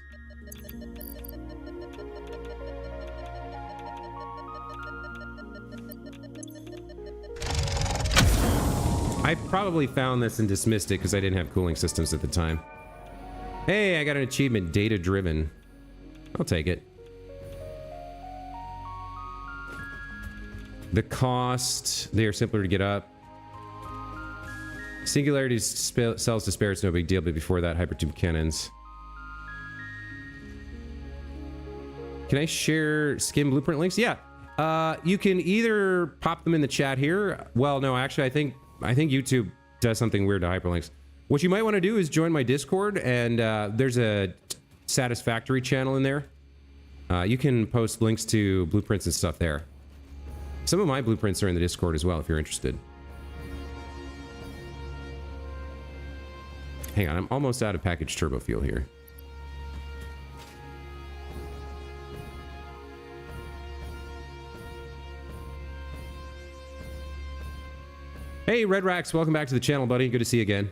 I probably found this and dismissed it because I didn't have cooling systems at the time. Hey, I got an achievement, data driven. I'll take it. The cost, they are simpler to get up. Singularity cells to spare, it's no big deal, but before that, hypertube cannons. Can I share skim blueprint links? Yeah. You can either pop them in the chat here. Well, no, actually, I think YouTube does something weird to hyperlinks. What you might want to do is join my Discord, and there's a Satisfactory channel in there. You can post links to blueprints and stuff there. Some of my blueprints are in the Discord as well, if you're interested. Hang on, I'm almost out of packaged turbo fuel here. Hey, Red Rax, welcome back to the channel, buddy. Good to see you again.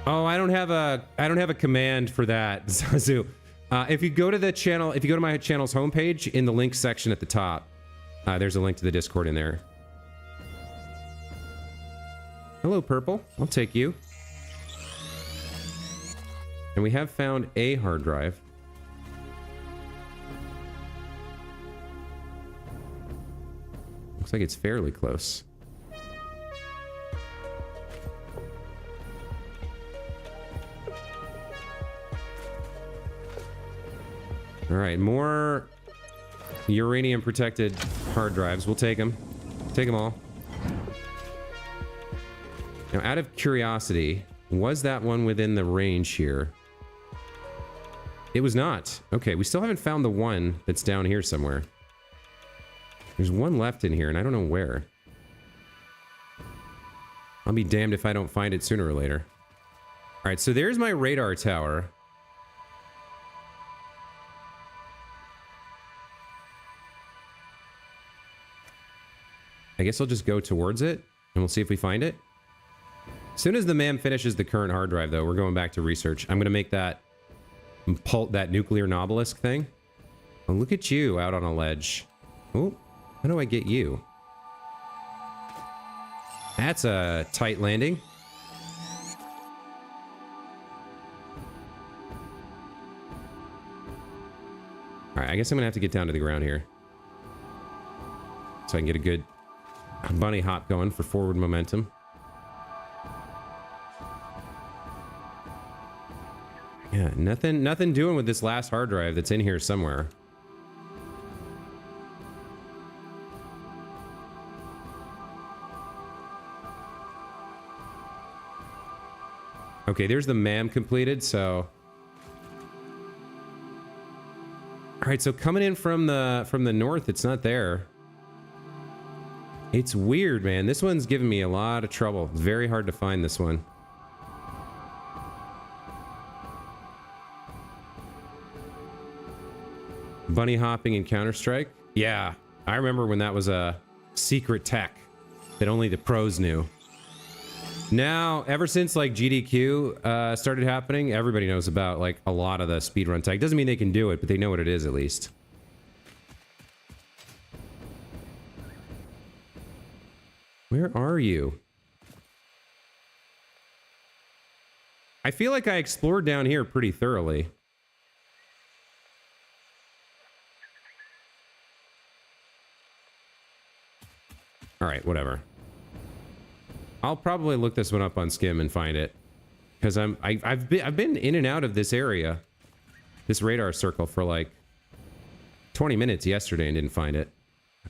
Oh, I don't have a command for that, Zazu. If you go to the channel, if you go to my channel's homepage, in the links section at the top, there's a link to the Discord in there. Hello, Purple. I'll take you. And we have found a hard drive. Looks like it's fairly close. All right, more uranium protected hard drives. We'll take them. Take them all. Now, out of curiosity, was that one within the range here? It was not. Okay, we still haven't found the one that's down here somewhere. There's one left in here, and I don't know where. I'll be damned if I don't find it sooner or later. All right, so there's my radar tower. I guess I'll just go towards it, and we'll see if we find it. As soon as the MAM finishes the current hard drive, though, we're going back to research. I'm going to make that nuclear Nobelisk thing. Oh, look at you out on a ledge. Oh, how do I get you? That's a tight landing. All right, I guess I'm going to have to get down to the ground here. So I can get a good bunny hop going for forward momentum. Yeah, nothing doing with this last hard drive that's in here somewhere. Okay, there's the MAM completed, so... Alright, so coming in from the north, it's not there. It's weird, man. This one's giving me a lot of trouble. It's very hard to find this one. Bunny hopping in Counter-Strike? Yeah, I remember when that was a secret tech that only the pros knew. Now, ever since like GDQ started happening, everybody knows about like a lot of the speedrun tech. Doesn't mean they can do it, but they know what it is at least. Where are you? I feel like I explored down here pretty thoroughly. All right, whatever. I'll probably look this one up on Skim and find it, because I've been in and out of this area, this radar circle, for like 20 minutes yesterday and didn't find it.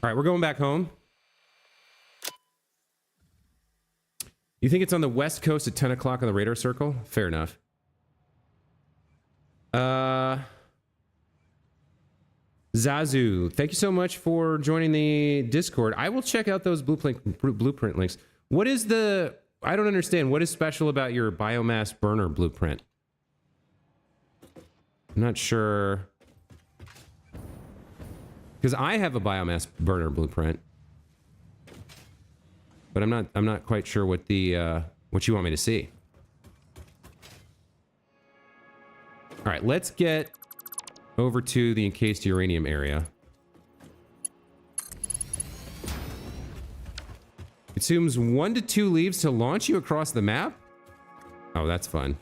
All right, we're going back home. You think it's on the west coast at 10 o'clock on the radar circle? Fair enough. Zazu, thank you so much for joining the Discord. I will check out those blueprint links. What is the... I don't understand. What is special about your biomass burner blueprint? I'm not sure. Because I have a biomass burner blueprint. But I'm not quite sure what the what you want me to see. All right, let's get over to the encased uranium area. It consumes 1 to 2 leaves to launch you across the map? Oh, that's fun.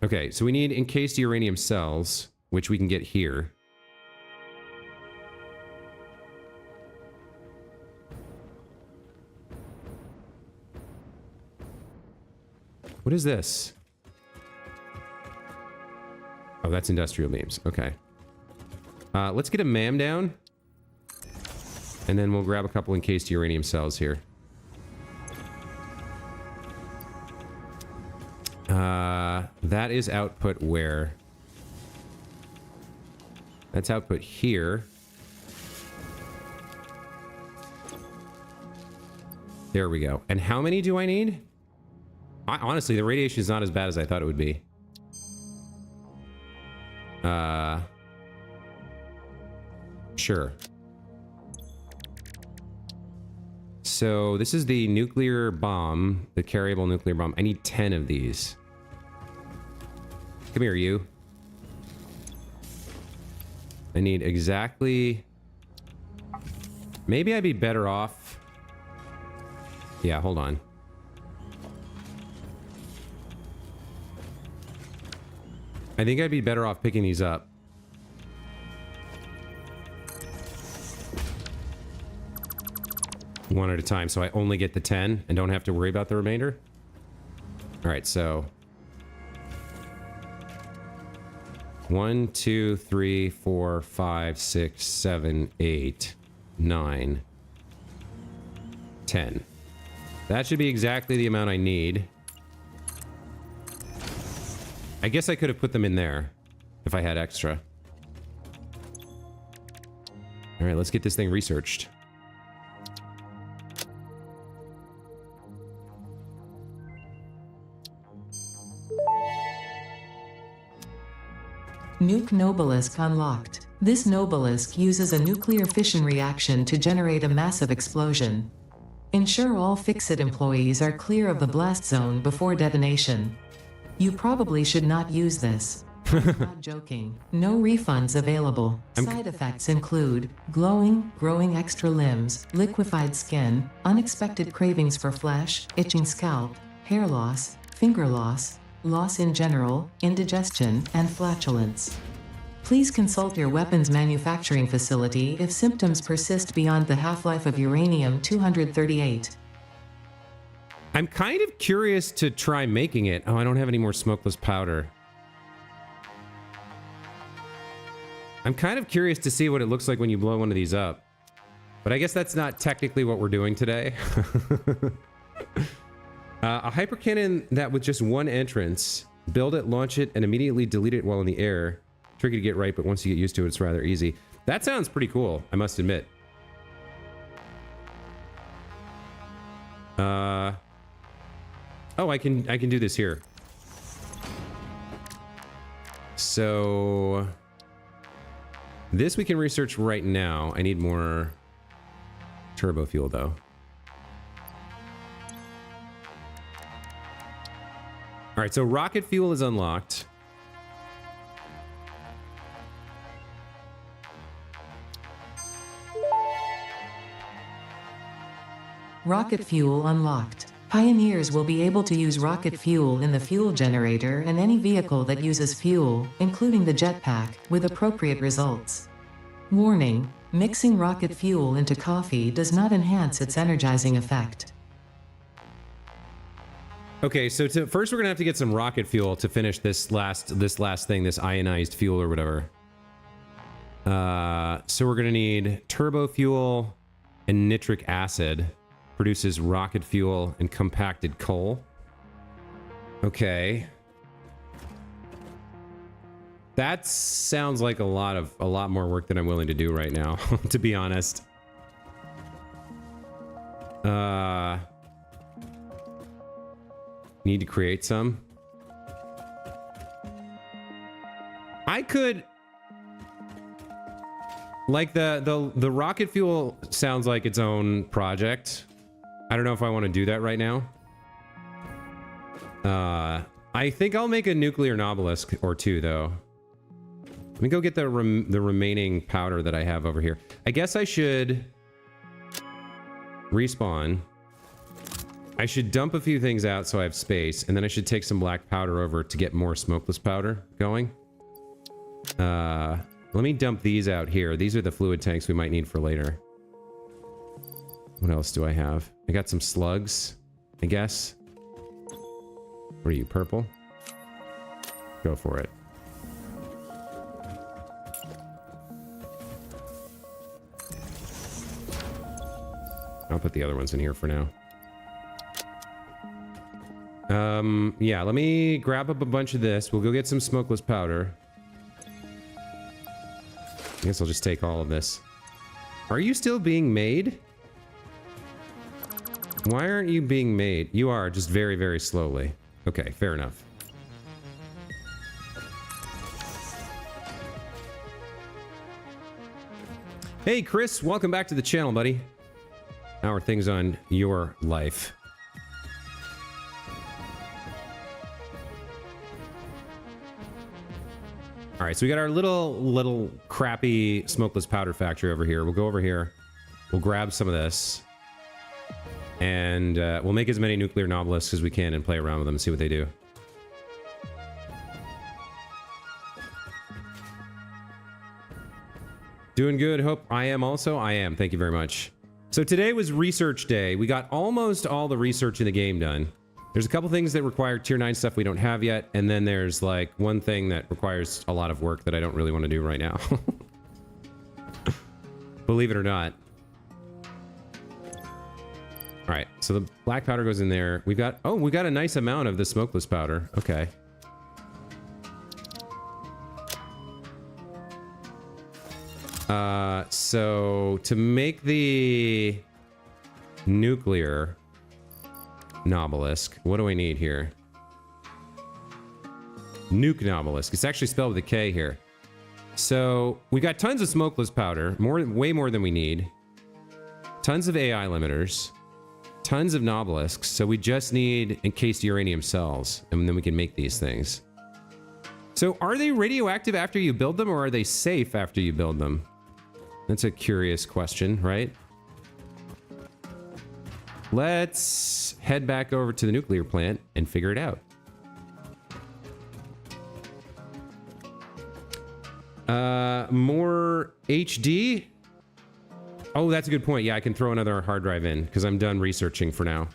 Okay, so we need encased uranium cells, which we can get here. What is this? Oh, that's industrial beams. Okay. Let's get a MAM down. And then we'll grab a couple encased uranium cells here. That is output where? That's output here. There we go. And how many do I need? Honestly, the radiation is not as bad as I thought it would be. Sure. So this is the nuclear bomb, the carryable nuclear bomb. I need 10 of these. Come here, you. I need exactly... Maybe I'd be better off... Yeah, hold on. I think I'd be better off picking these up. One at a time, so I only get the 10 and don't have to worry about the remainder. All right, so 1, 2, 3, 4, 5, 6, 7, 8, 9, 10. That should be exactly the amount I need. I guess I could have put them in there if I had extra. All right, let's get this thing researched. Nuke Nobelisk unlocked. This Nobelisk uses a nuclear fission reaction to generate a massive explosion. Ensure all Fixit employees are clear of the blast zone before detonation. You probably should not use this. I'm not joking. No refunds available. Side effects include glowing, growing extra limbs, liquefied skin, unexpected cravings for flesh, itching scalp, hair loss, finger loss, loss in general, indigestion, and flatulence. Please consult your weapons manufacturing facility if symptoms persist beyond the half-life of uranium-238. I'm kind of curious to try making it. Oh, I don't have any more smokeless powder. I'm kind of curious to see what it looks like when you blow one of these up. But I guess that's not technically what we're doing today. A hypercannon that with just one entrance. Build it, launch it, and immediately delete it while in the air. Tricky to get right, but once you get used to it, it's rather easy. That sounds pretty cool, I must admit. Oh, I can do this here. So this we can research right now. I need more turbo fuel though. All right, so rocket fuel is unlocked. Rocket fuel unlocked. Pioneers will be able to use rocket fuel in the fuel generator and any vehicle that uses fuel, including the jetpack, with appropriate results. Warning: mixing rocket fuel into coffee does not enhance its energizing effect. Okay, so first we're gonna have to get some rocket fuel to finish this last thing, this ionized fuel or whatever. So we're gonna need turbo fuel and nitric acid. Produces rocket fuel and compacted coal. Okay. That sounds like a lot more work than I'm willing to do right now, to be honest. Need to create some. I could like the rocket fuel sounds like its own project. I don't know if I want to do that right now. I think I'll make a nuclear obelisk or two, though. Let me go get the remaining powder that I have over here. I guess I should respawn. I should dump a few things out so I have space, and then I should take some black powder over to get more smokeless powder going. Let me dump these out here. These are the fluid tanks we might need for later. What else do I have? I got some slugs, I guess. What are you, purple? Go for it. I'll put the other ones in here for now. Yeah, let me grab up a bunch of this. We'll go get some smokeless powder. I guess I'll just take all of this. Are you still being made? Why aren't you being made? You are, just very, very slowly. Okay, fair enough. Hey, Chris, welcome back to the channel, buddy. How are things on your life? All right, so we got our little crappy smokeless powder factory over here. We'll go over here. We'll grab some of this. And we'll make as many nuclear obelisks as we can and play around with them and see what they do. Doing good, hope. I am also. I am, thank you very much. So today was research day. We got almost all the research in the game done. There's a couple things that require tier 9 stuff we don't have yet, and then there's like one thing that requires a lot of work that I don't really want to do right now. Believe it or not. All right, so the black powder goes in there. We've got, oh, we got a nice amount of the smokeless powder. Okay. So to make the nuclear Nobelisk, what do I need here? Nuke Nobelisk. It's actually spelled with a K here. So we got tons of smokeless powder, way more than we need. Tons of AI limiters, tons of Nobelisks. So we just need encased uranium cells, and then we can make these things. So are they radioactive after you build them, or are they safe after you build them? That's a curious question, right? Let's head back over to the nuclear plant and figure it out. More HD? Oh, that's a good point. Yeah, I can throw another hard drive in because I'm done researching for now.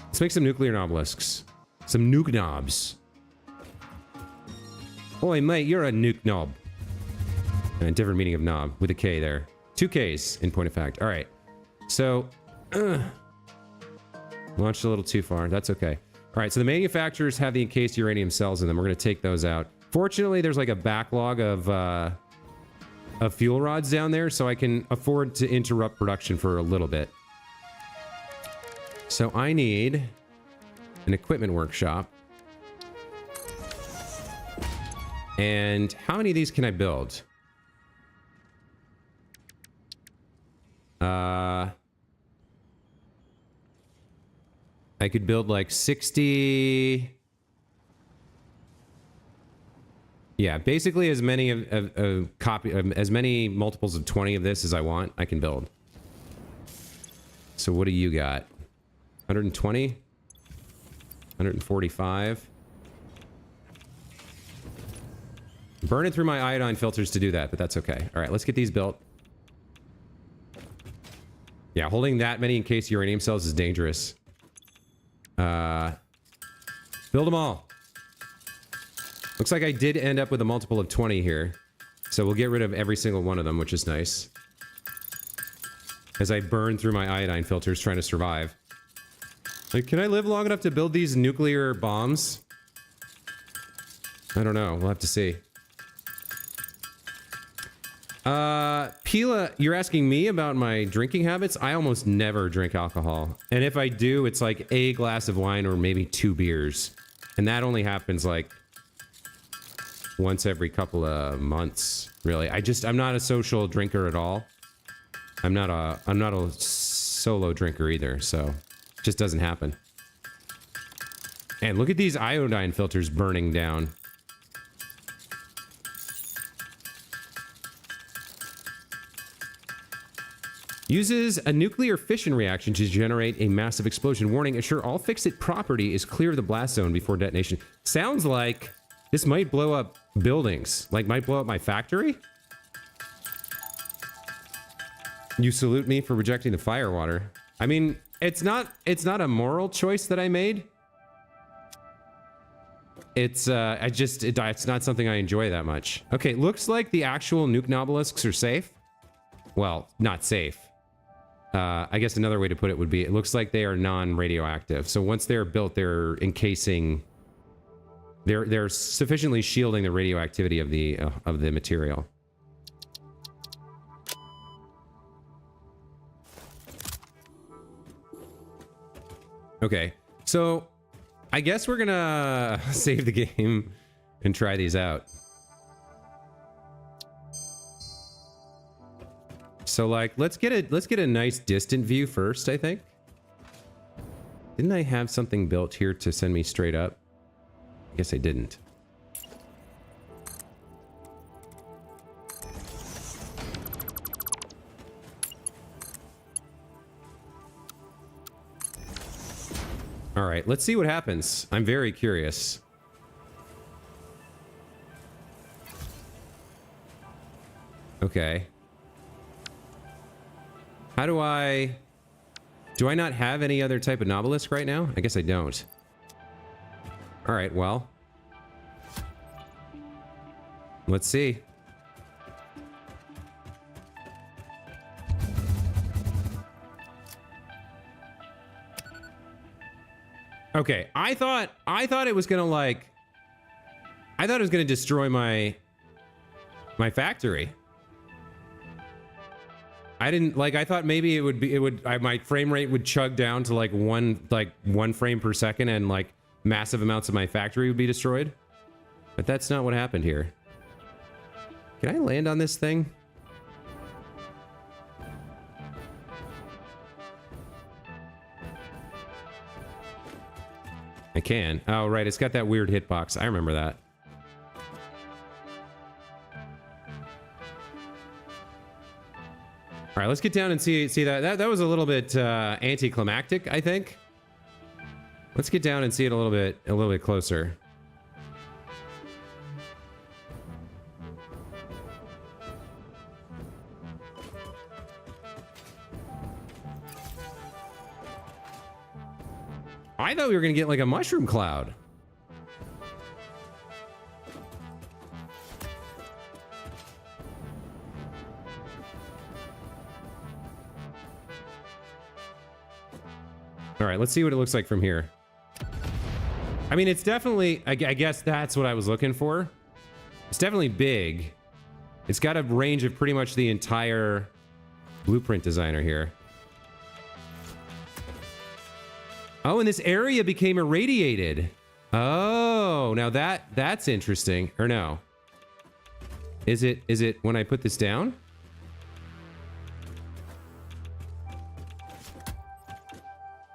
Let's make some nuclear Nobelisks. Some nuke knobs. Oi, mate, you're a nuke knob. And a different meaning of knob with a K there. 2 Ks in point of fact. All right. So, launched a little too far. That's okay. All right. So the manufacturers have the encased uranium cells in them. We're going to take those out. Fortunately, there's like a backlog of fuel rods down there, so I can afford to interrupt production for a little bit. So I need an equipment workshop. And how many of these can I build? I could build like 60. Yeah, basically as many as many multiples of 20 of this as I want, I can build. So what do you got? 120? 145? Burning through my iodine filters to do that, but that's okay. All right, let's get these built. Yeah, holding that many encased uranium cells is dangerous. Build them all. Looks like I did end up with a multiple of 20 here. So we'll get rid of every single one of them, which is nice. As I burn through my iodine filters trying to survive. Like, can I live long enough to build these nuclear bombs? I don't know. We'll have to see. Pila, you're asking me about my drinking habits? I almost never drink alcohol. And if I do, it's like a glass of wine or maybe 2 beers. And that only happens like once every couple of months, really. I'm not a social drinker at all. I'm not a solo drinker either, so it just doesn't happen. And look at these iodine filters burning down. Uses a nuclear fission reaction to generate a massive explosion. Warning, ensure all fix-it property is clear of the blast zone before detonation. Sounds like this might blow up buildings. Like, might blow up my factory? You salute me for rejecting the fire water. I mean, it's not a moral choice that I made. It's it's not something I enjoy that much. Okay, looks like the actual nuke Nobelisks are safe. Well, not safe. I guess another way to put it would be, it looks like they are non-radioactive. So once they're built, they're encasing, they're sufficiently shielding the radioactivity of the material. Okay, so I guess we're gonna save the game and try these out. So like, let's get a nice distant view first, I think. Didn't I have something built here to send me straight up? I guess I didn't. All right, let's see what happens. I'm very curious. Okay. How do I... Do I not have any other type of obelisk right now? I guess I don't. Alright, well. Let's see. Okay, I thought it was gonna like... I thought it was gonna destroy my factory. I didn't like. I thought maybe my frame rate would chug down to like one frame per second, and like massive amounts of my factory would be destroyed. But that's not what happened here. Can I land on this thing? I can. Oh right, it's got that weird hitbox. I remember that. All right, let's get down and see that. That was a little bit anticlimactic, I think. Let's get down and see it a little bit closer. I thought we were gonna get like a mushroom cloud. All right, let's see what it looks like from here. I mean, it's definitely, I guess that's what I was looking for. It's definitely big. It's got a range of pretty much the entire blueprint designer here. Oh, and this area became irradiated. Oh, now that's interesting. Or no. Is it when I put this down?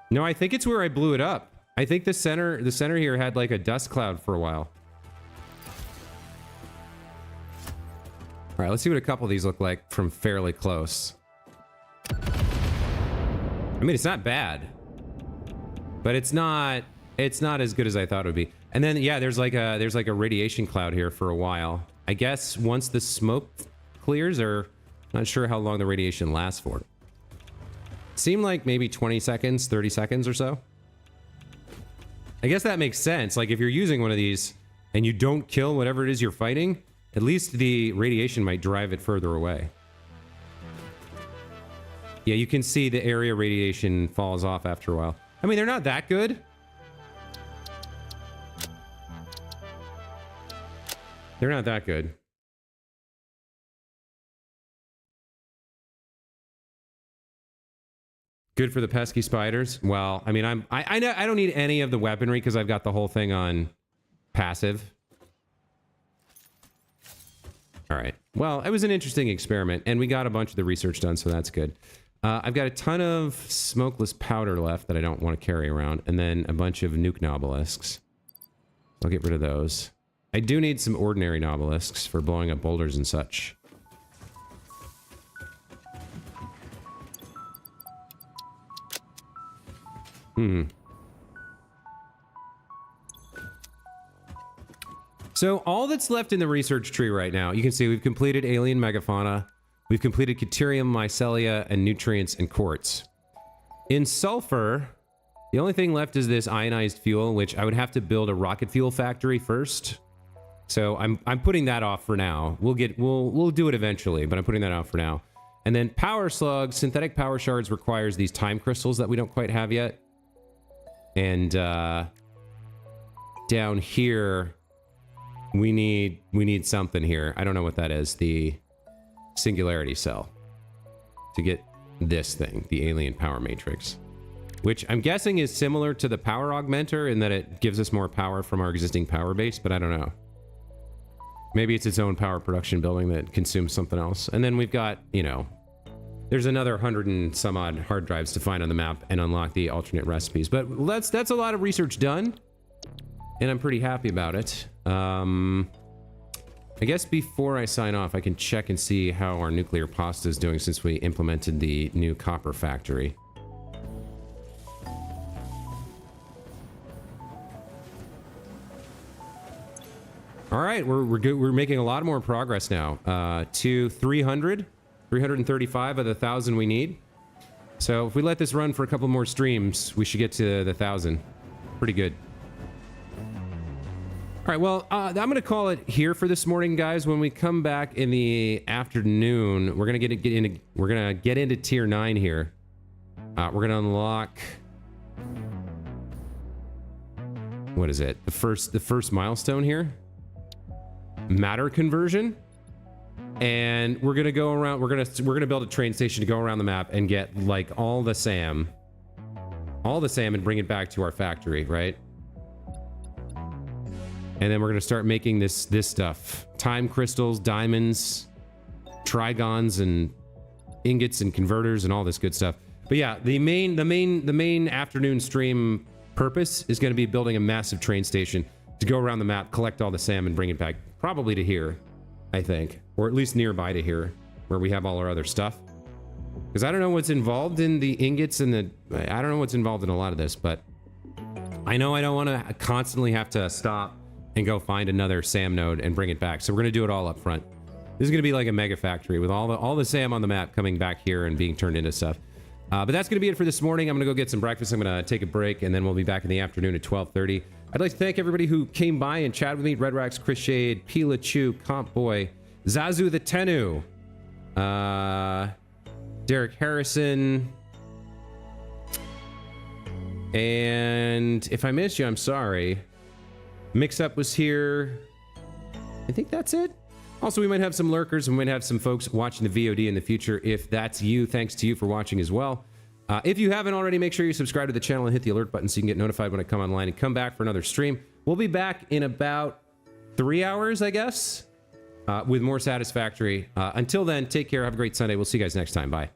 No, I think it's where I blew it up. I think the center here had like a dust cloud for a while. All right, let's see what a couple of these look like from fairly close. I mean, it's not bad, but it's not as good as I thought it would be. And then yeah, there's like a radiation cloud here for a while. I guess once the smoke clears, or not sure how long the radiation lasts for. Seemed like maybe 20 seconds, 30 seconds or so. I guess that makes sense. Like if you're using one of these and you don't kill whatever it is you're fighting, at least the radiation might drive it further away. Yeah, you can see the area radiation falls off after a while. I mean, they're not that good. They're not that good. Good for the pesky spiders. Well, I mean, I don't need any of the weaponry because I've got the whole thing on passive. All right. Well, it was an interesting experiment, and we got a bunch of the research done, so that's good. I've got a ton of smokeless powder left that I don't want to carry around, and then a bunch of nuke nobelisks. I'll get rid of those. I do need some ordinary nobelisks for blowing up boulders and such. So all that's left in the research tree right now, you can see we've completed alien megafauna, we've completed Caterium, Mycelia, and nutrients and quartz. In sulfur, the only thing left is this ionized fuel, which I would have to build a rocket fuel factory first. So I'm putting that off for now. We'll do it eventually, but I'm putting that off for now. And then power slugs, synthetic power shards requires these time crystals that we don't quite have yet. And down here, we need something here. I don't know what that is. The singularity cell to get this thing, the alien power matrix, which I'm guessing is similar to the power augmenter in that it gives us more power from our existing power base, but I don't know. Maybe it's its own power production building that consumes something else. And then we've got, you know, there's another 100 and some odd hard drives to find on the map and unlock the alternate recipes. But that's a lot of research done, and I'm pretty happy about it. I guess before I sign off, I can check and see how our nuclear pasta is doing since we implemented the new copper factory. All right, we're good. We're making a lot more progress now. To 335 of the 1,000 we need. So if we let this run for a couple more streams, we should get to the 1,000. Pretty good. All right, well, I'm going to call it here for this morning, guys. When we come back in the afternoon, we're going to get into tier 9 here. We're going to unlock, what is it? The first milestone here. Matter conversion. And we're going to go around, we're going to build a train station to go around the map and get like all the SAM and bring it back to our factory, right? And then we're going to start making this stuff. Time crystals, diamonds, trigons, and ingots and converters and all this good stuff. But yeah, the main afternoon stream purpose is going to be building a massive train station to go around the map, collect all the SAM, and bring it back probably to here, I think. Or at least nearby to here, where we have all our other stuff. Because I don't know what's involved in the ingots and I don't know what's involved in a lot of this, but I know I don't want to constantly have to stop and go find another SAM node and bring it back. So we're going to do it all up front. This is going to be like a mega factory with all the SAM on the map coming back here and being turned into stuff. But that's going to be it for this morning. I'm going to go get some breakfast. I'm going to take a break, and then we'll be back in the afternoon at 12:30. I'd like to thank everybody who came by and chatted with me. Red Rax, Chris Shade, Pila Chu, Comp Boy, Zazu the Tenu, Derek Harrison, and if I missed you, I'm sorry. Mix Up was here. I think that's it. Also, we might have some lurkers and we might have some folks watching the VOD in the future. If that's you, thanks to you for watching as well. If you haven't already, make sure you subscribe to the channel and hit the alert button so you can get notified when I come online and come back for another stream. We'll be back in about 3 hours, I guess, with more Satisfactory. Until then, take care. Have a great Sunday. We'll see you guys next time. Bye.